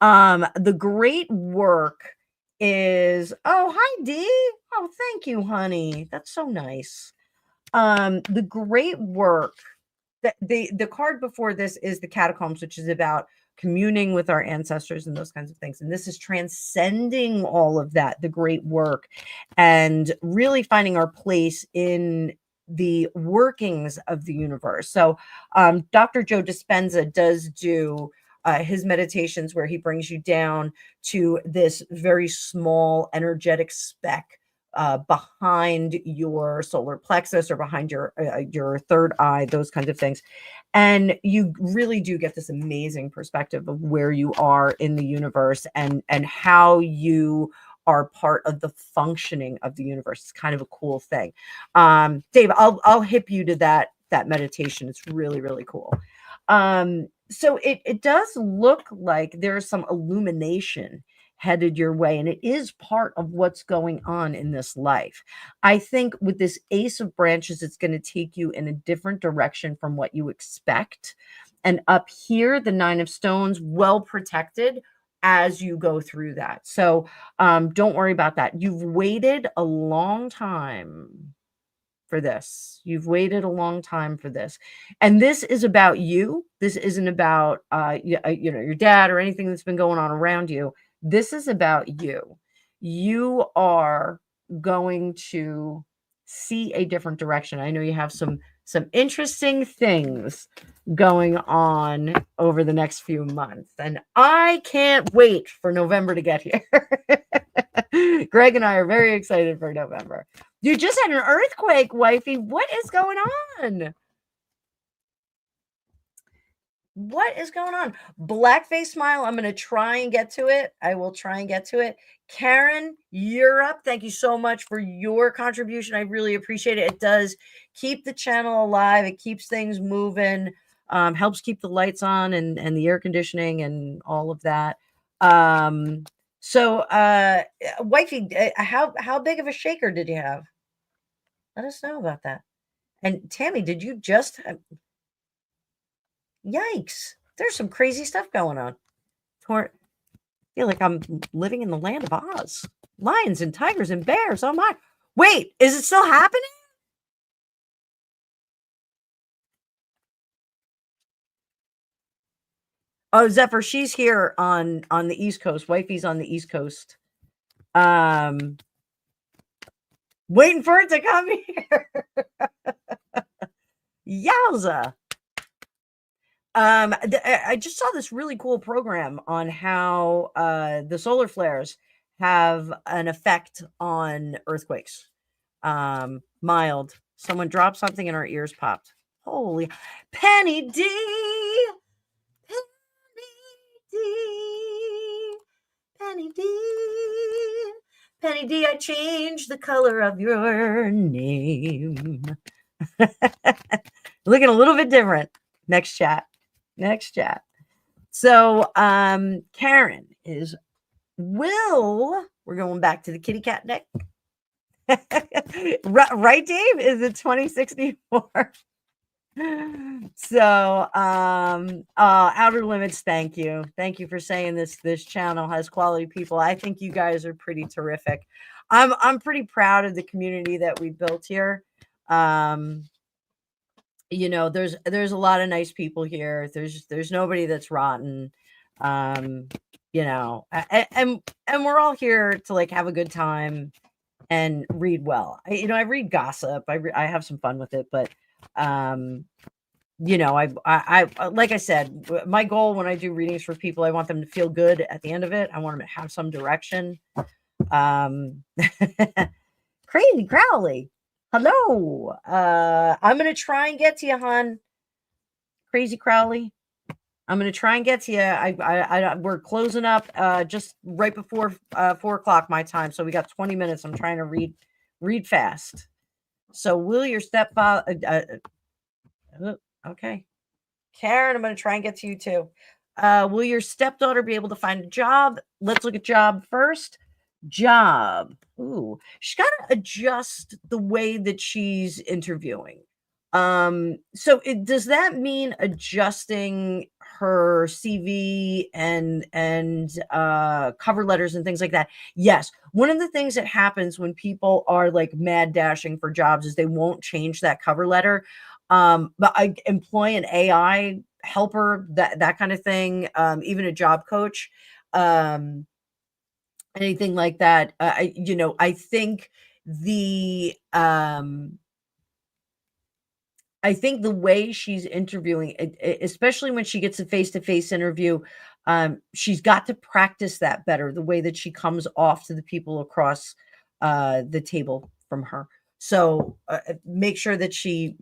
The great work is, oh, hi, Dee. Oh, thank you, honey. That's so nice. The great work, the card before this is the Catacombs, which is about communing with our ancestors and those kinds of things. And this is transcending all of that, the great work, and really finding our place in the workings of the universe. So Dr. Joe Dispenza does do his meditations where he brings you down to this very small energetic speck behind your solar plexus or behind your third eye, those kinds of things. And you really do get this amazing perspective of where you are in the universe and how you are part of the functioning of the universe. It's kind of a cool thing. Dave, I'll hip you to that meditation. It's really, really cool. So it does look like there's some illumination headed your way, and it is part of what's going on in this life. I think with this Ace of Branches, it's going to take you in a different direction from what you expect. And up here, the Nine of Stones, well protected as you go through that. So don't worry about that. You've waited a long time for this. You've waited a long time for this. And this is about you. This isn't about your dad or anything that's been going on around you. This is about you. You are going to see a different direction. I know you have some interesting things going on over the next few months, and I can't wait for November to get here. Greg and I are very excited for November. You just had an earthquake, wifey. What is going on? What is going on? Blackface Smile. I'm going to try and get to it. I will try and get to it. Karen, you're up. Thank you so much for your contribution. I really appreciate it. It does keep the channel alive. It keeps things moving, helps keep the lights on and the air conditioning and all of that. So, wifey, how big of a shaker did you have? Let us know about that. And Tammy, did you just... Yikes. There's some crazy stuff going on. I feel like I'm living in the land of Oz. Lions and tigers and bears. Oh my. Wait, is it still happening? Oh, Zephyr, she's here on the East Coast. Wifey's on the East Coast. Waiting for it to come here. Yowza. I just saw this really cool program on how the solar flares have an effect on earthquakes. Mild. Someone dropped something and our ears popped. Holy Penny D. Penny D. Penny D. Penny D, I changed the color of your name. Looking a little bit different. Next chat. So Karen is we're going back to the kitty cat deck. Right, Dave? Is it 2064? So outer limits, thank you for saying this channel has quality people. I think you guys are pretty terrific. I'm pretty proud of the community that we built here. You know, there's a lot of nice people here. There's nobody that's rotten. You know, and we're all here to like have a good time and read well. I read gossip. I have some fun with it, but you know, I like I said, my goal when I do readings for people, I want them to feel good at the end of it. I want them to have some direction. Crazy Crowley, hello. I'm gonna try and get to you, hon. Crazy Crowley, I'm gonna try and get to you. We're closing up just right before 4 o'clock my time, so we got 20 minutes. I'm trying to read fast. So will your stepfather okay, Karen, I'm going to try and get to you too. Will your stepdaughter be able to find a job? Let's look at job first. Job. Ooh, she's got to adjust the way that she's interviewing. So does that mean adjusting her CV and cover letters and things like that? Yes. One of the things that happens when people are like mad dashing for jobs is they won't change that cover letter. But I employ an AI helper, that kind of thing, even a job coach, anything like that. I think the way she's interviewing, especially when she gets a face-to-face interview, she's got to practice that better, the way that she comes off to the people across the table from her. So make sure that she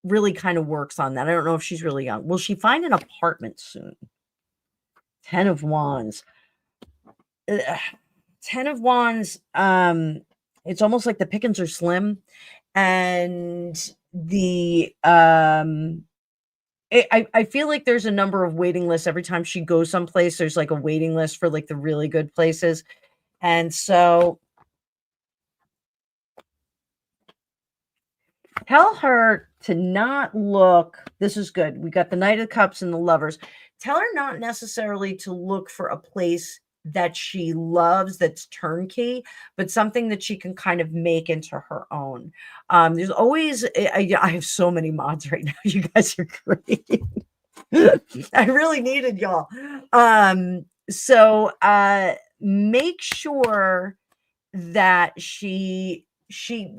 really kind of works on that. I don't know if she's really young. Will she find an apartment soon? 10 of Wands. 10 of Wands, it's almost like the pickings are slim, and I feel like there's a number of waiting lists every time she goes someplace. There's like a waiting list for like the really good places. And so tell her to not look. This is good. We got the Knight of Cups and the Lovers. Tell her not necessarily to look for a place that she loves that's turnkey, but something that she can kind of make into her own. There's always, I have so many mods right now. You guys are great. I really needed y'all. So make sure that she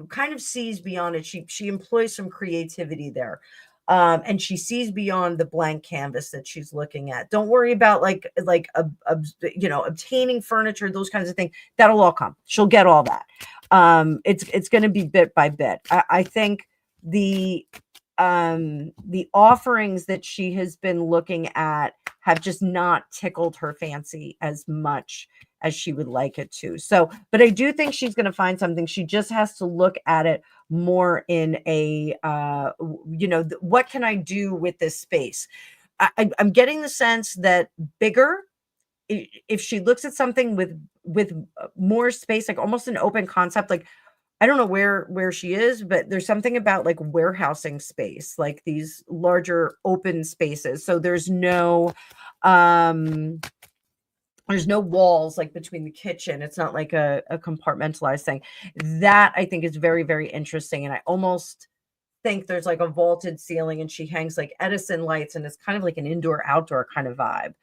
kind of sees beyond it. She employs some creativity there. And she sees beyond the blank canvas that she's looking at. Don't worry about obtaining furniture, those kinds of things. That'll all come. She'll get all that. It's going to be bit by bit. I think the offerings that she has been looking at have just not tickled her fancy as much as she would like it to. So, but I do think she's going to find something. She just has to look at it more in a, what can I do with this space? I'm getting the sense that bigger, if she looks at something with more space, like almost an open concept, like, I don't know where she is, but there's something about like warehousing space, like these larger open spaces. So there's no walls like between the kitchen. It's not like a compartmentalized thing. That I think is very, very interesting. And I almost think there's like a vaulted ceiling and she hangs like Edison lights and it's kind of like an indoor outdoor kind of vibe.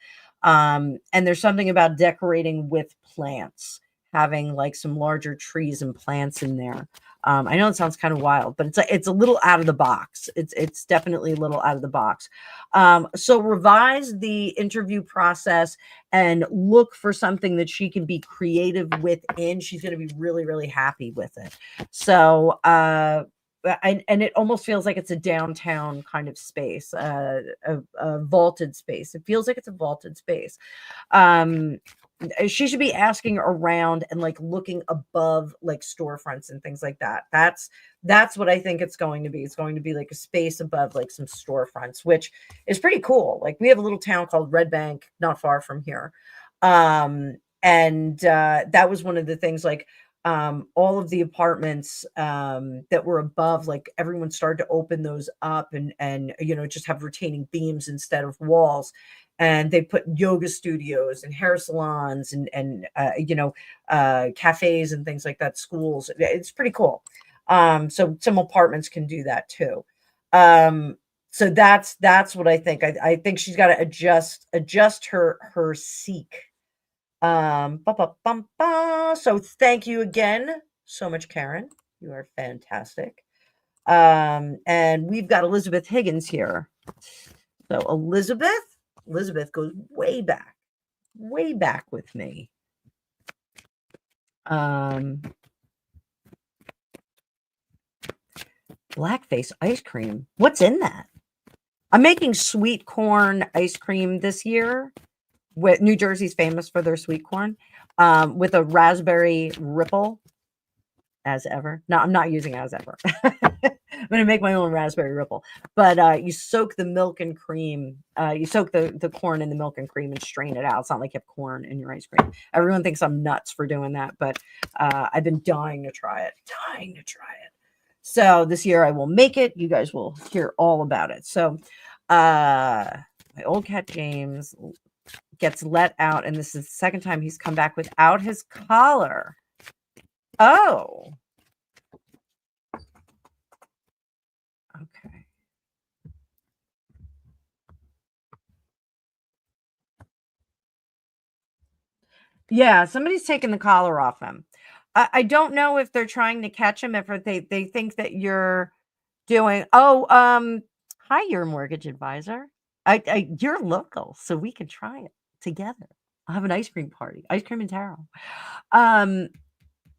And there's something about decorating with plants, having like some larger trees and plants in there. I know it sounds kind of wild, but it's a little out of the box. It's definitely a little out of the box. So revise the interview process and look for something that she can be creative within. She's going to be really, really happy with it. So, and it almost feels like it's a downtown kind of space, a vaulted space. It feels like it's a vaulted space. she should be asking around and like looking above like storefronts and things like that. That's what I think it's going to be. It's going to be like a space above like some storefronts, which is pretty cool. Like we have a little town called Red Bank, not far from here. And that was one of the things, like all of the apartments that were above, like everyone started to open those up and just have retaining beams instead of walls. And they put yoga studios and hair salons and cafes and things like that, schools. It's pretty cool. So some apartments can do that too. So that's what I think. I think she's got to adjust her seek. So thank you again so much, Karen. You are fantastic. And we've got Elizabeth Higgins here. So Elizabeth goes way back with me. Blackface ice cream. What's in that? I'm making sweet corn ice cream this year. With New Jersey's famous for their sweet corn, with a raspberry ripple, as ever. No, I'm not using as ever. I'm going to make my own raspberry ripple. But you soak the milk and cream. You soak the corn in the milk and cream and strain it out. It's not like you have corn in your ice cream. Everyone thinks I'm nuts for doing that, but I've been dying to try it. So this year I will make it. You guys will hear all about it. So my old cat James gets let out, and this is the second time he's come back without his collar. Oh. Okay. Yeah, somebody's taking the collar off him. I don't know if they're trying to catch him, if they think that you're doing, hi, you're a mortgage advisor. You're local, so we can try it together. I'll have an ice cream party, ice cream and tarot.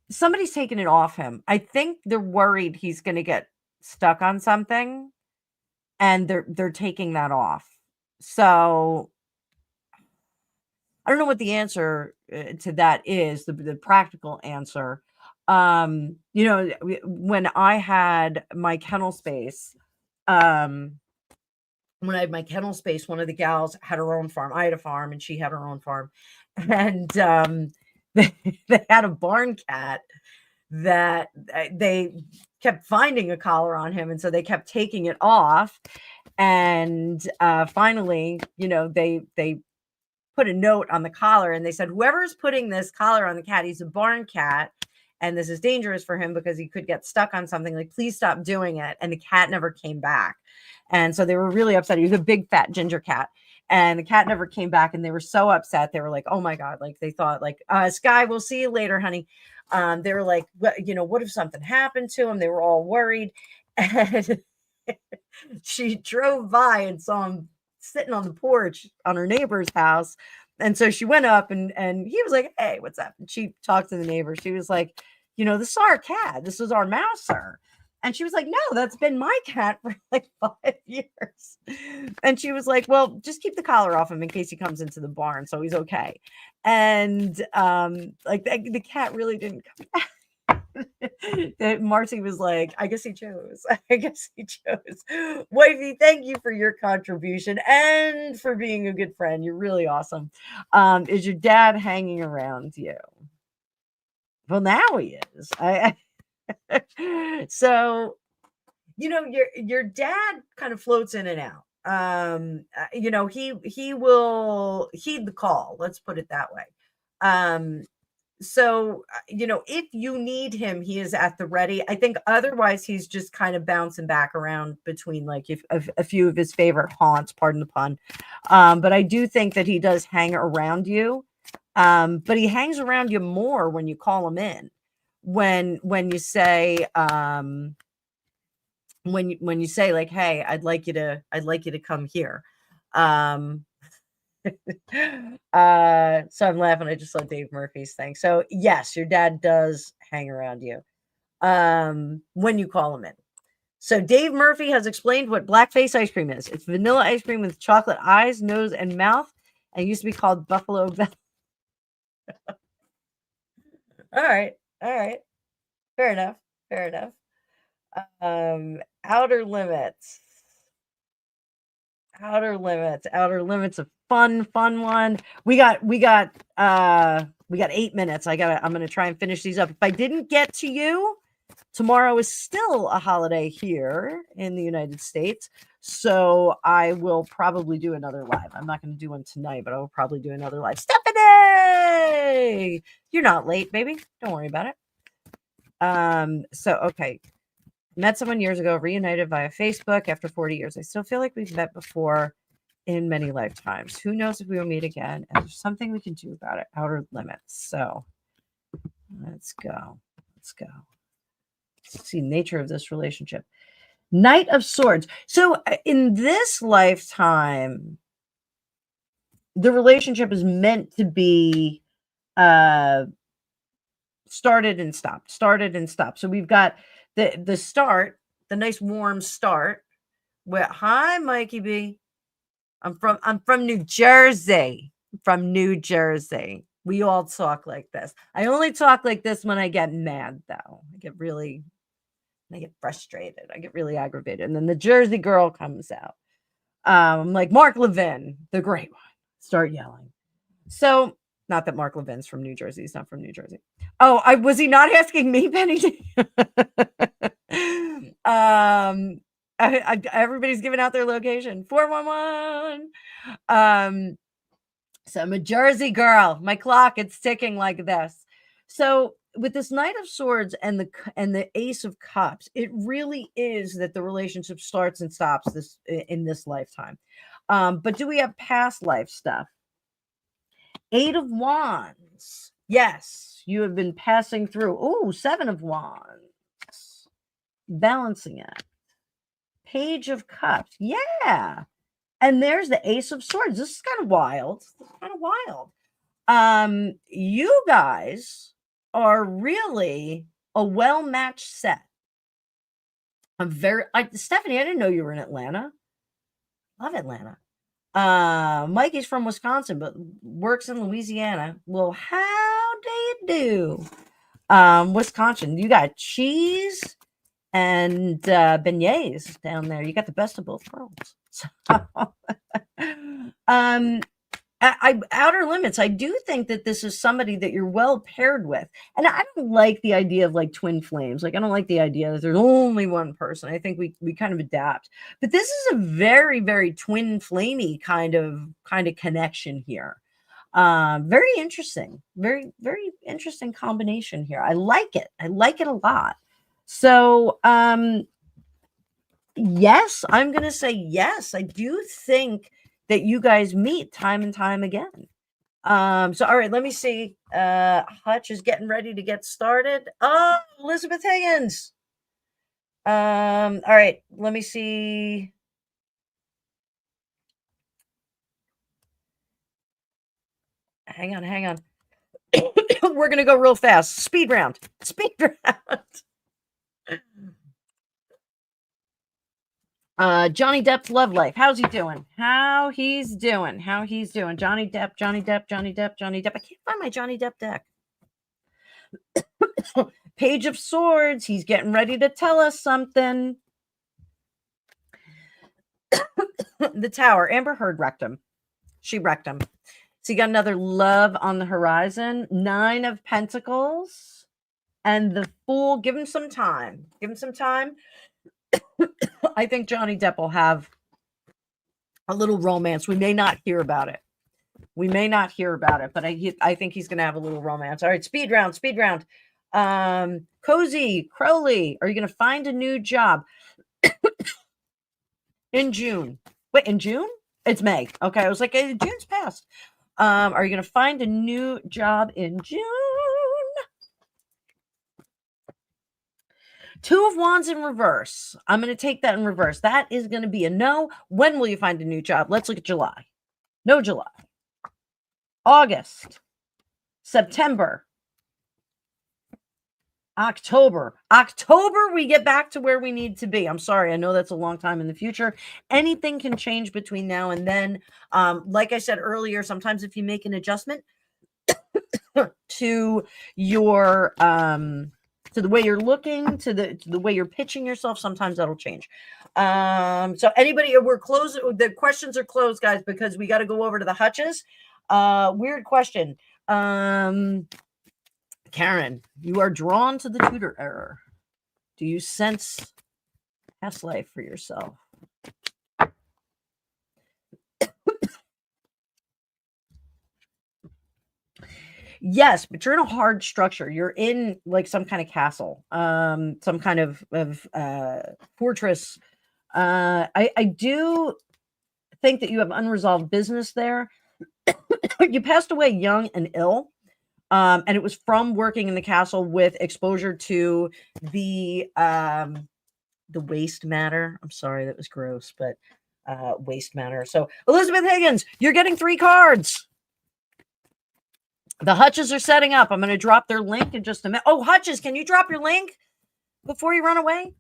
Somebody's taking it off him. I think they're worried he's going to get stuck on something, and they're taking that off. So I don't know what the answer to that is, the practical answer. When I had my kennel space, one of the gals had her own farm. I had a farm and she had her own farm. And they had a barn cat that they kept finding a collar on him. And so they kept taking it off. And finally, they put a note on the collar and they said, whoever's putting this collar on the cat, he's a barn cat. And this is dangerous for him because he could get stuck on something. Like, please stop doing it. And the cat never came back. And so they were really upset. He was a big, fat ginger cat. And the cat never came back. And they were so upset. They were like, oh my God. Like, they thought, like, Sky, we'll see you later, honey. They were like, what if something happened to him? They were all worried. And she drove by and saw him sitting on the porch on her neighbor's house. And so she went up and he was like, hey, what's up? And she talked to the neighbor. She was like, this is our cat. This is our mouser. And she was like, no, that's been my cat for like 5 years. And she was like, well, just keep the collar off him in case he comes into the barn. So he's okay. And the cat really didn't come back. Marcy was like, I guess he chose. Wifey, thank you for your contribution and for being a good friend. You're really awesome. Is your dad hanging around you? Well, now he is. So, your dad kind of floats in and out. He will heed the call. Let's put it that way. So, if you need him, he is at the ready. I think otherwise he's just kind of bouncing back around between like a few of his favorite haunts, pardon the pun. But I do think that he does hang around you. But he hangs around you more when you call him in. When you say, when you say like, hey, I'd like you to come here. So I'm laughing. I just saw Dave Murphy's thing. So yes, your dad does hang around you when you call him in. So Dave Murphy has explained what blackface ice cream is. It's vanilla ice cream with chocolate eyes, nose, and mouth. And it used to be called Buffalo Bell. All right. All right. Fair enough. Fair enough. Outer limits. Outer limits. Outer limits. A fun one. We got 8 minutes. I'm gonna try and finish these up. If I didn't get to you, tomorrow is still a holiday here in the United States. So I will probably do another live. I'm not going to do one tonight, but I will probably do another live. Stephanie, you're not late, baby. Don't worry about it. Okay. Met someone years ago, reunited via Facebook after 40 years. I still feel like we've met before in many lifetimes. Who knows if we will meet again? And there's something we can do about it. Outer limits. So let's go. Let's see nature of this relationship. Knight of Swords. So in this lifetime, the relationship is meant to be started and stopped. So we've got the start, the nice warm start. Where, hi, Mikey B. I'm from New Jersey. From New Jersey. We all talk like this. I only talk like this when I get mad, though. I get frustrated. I get really aggravated. And then the Jersey girl comes out. I'm like, Mark Levin, the great one. Start yelling. So, not that Mark Levin's from New Jersey. He's not from New Jersey. Oh, was he not asking me, Penny? Everybody's giving out their location. 411. So I'm a Jersey girl. My clock, it's ticking like this. So with this Knight of Swords and the Ace of Cups, it really is that the relationship starts and stops in this lifetime. But do we have past life stuff? 8 of Wands. Yes, you have been passing through. Oh, 7 of Wands. Balancing it. Page of Cups. Yeah. And there's the Ace of Swords. This is kind of wild. You guys are really a well-matched set. Stephanie, I didn't know you were in Atlanta. Love Atlanta. Mikey's from Wisconsin, but works in Louisiana. Well, how do you do? Wisconsin, you got cheese and beignets down there. You got the best of both worlds. So, outer limits. I do think that this is somebody that you're well paired with, and I don't like the idea of like twin flames. Like I don't like the idea that there's only one person. I think we kind of adapt, but this is a very, very twin flamey kind of connection here. Very interesting, very, very interesting combination here. I like it a lot. So yes, I'm gonna say yes. I do think that you guys meet time and time again. So all right, let me see. Hutch is getting ready to get started. Oh, Elizabeth Higgins. All right, let me see. Hang on. We're gonna go real fast. Speed round. Johnny Depp's love life. How's he doing? How he's doing. Johnny Depp. I can't find my Johnny Depp deck. Page of Swords. He's getting ready to tell us something. The Tower. Amber Heard wrecked him. She wrecked him. So you got another love on the horizon. 9 of Pentacles. And the Fool. Give him some time. I think Johnny Depp will have a little romance. We may not hear about it. But I think he's going to have a little romance. All right, speed round. Cozy Crowley, are you going to find a new job in June? Wait, in June? It's May. Okay, I was like, June's passed. Are you going to find a new job in June? 2 of Wands in reverse. I'm going to take that in reverse. That is going to be a no. When will you find a new job? Let's look at July. No July. August. September. October, we get back to where we need to be. I'm sorry. I know that's a long time in the future. Anything can change between now and then. Like I said earlier, sometimes if you make an adjustment, to your to the way you're looking, to the way you're pitching yourself. Sometimes that'll change. So anybody, we're closed. The questions are closed, guys, because we got to go over to the hutches. Weird question. Karen, you are drawn to the tutor error. Do you sense past life for yourself? Yes, but you're in a hard structure. You're in like some kind of castle, some kind of fortress. I do think that you have unresolved business there. You passed away young and ill. And it was from working in the castle with exposure to the waste matter. I'm sorry, that was gross, but waste matter. So Elizabeth Higgins, you're getting 3 cards. The Hutches are setting up. I'm going to drop their link in just a minute. Oh, Hutches, can you drop your link before you run away?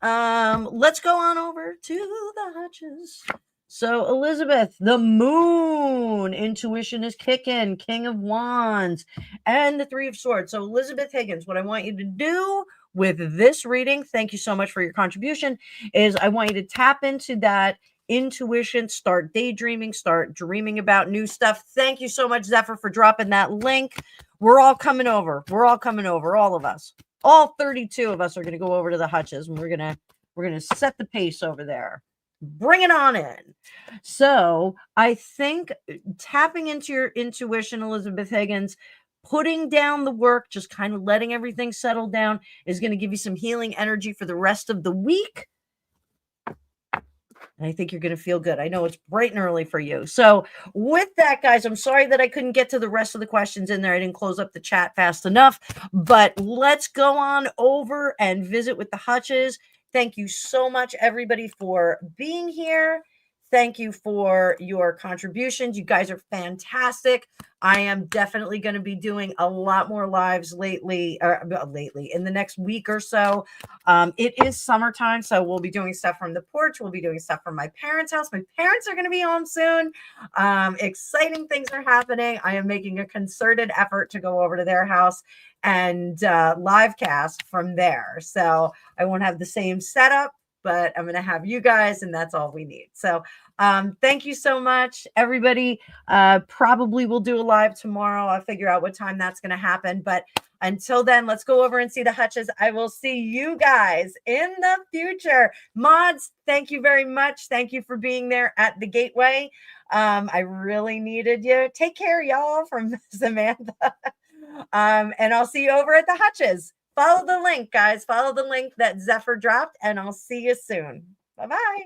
Let's go on over to the Hutches. So Elizabeth, the moon, intuition is kicking, King of Wands, and the 3 of Swords. So Elizabeth Higgins, what I want you to do with this reading, thank you so much for your contribution, is I want you to tap into that intuition, start daydreaming, start dreaming about new stuff. Thank you so much, Zephyr, for dropping that link. We're all coming over. We're all coming over, all of us. All 32 of us are going to go over to the Hutches, and we're going to set the pace over there. Bring it on in. So I think tapping into your intuition, Elizabeth Higgins, putting down the work, just kind of letting everything settle down is going to give you some healing energy for the rest of the week. And I think you're going to feel good. I know it's bright and early for you. So with that, guys, I'm sorry that I couldn't get to the rest of the questions in there. I didn't close up the chat fast enough, but let's go on over and visit with the Hutches. Thank you so much, everybody, for being here. Thank you for your contributions. You guys are fantastic. I am definitely going to be doing a lot more lives lately in the next week or so. It is summertime, so we'll be doing stuff from the porch. We'll be doing stuff from my parents' house. My parents are going to be home soon. Exciting things are happening. I am making a concerted effort to go over to their house and live cast from there. So I won't have the same setup, but I'm going to have you guys, and that's all we need. So thank you so much, everybody. Probably we'll do a live tomorrow. I'll figure out what time that's going to happen. But until then, let's go over and see the Hutches. I will see you guys in the future. Mods, thank you very much. Thank you for being there at the gateway. I really needed you. Take care, y'all, from Samantha. And I'll see you over at the Hutches. Follow the link, guys. Follow the link that Zephyr dropped, and I'll see you soon. Bye-bye.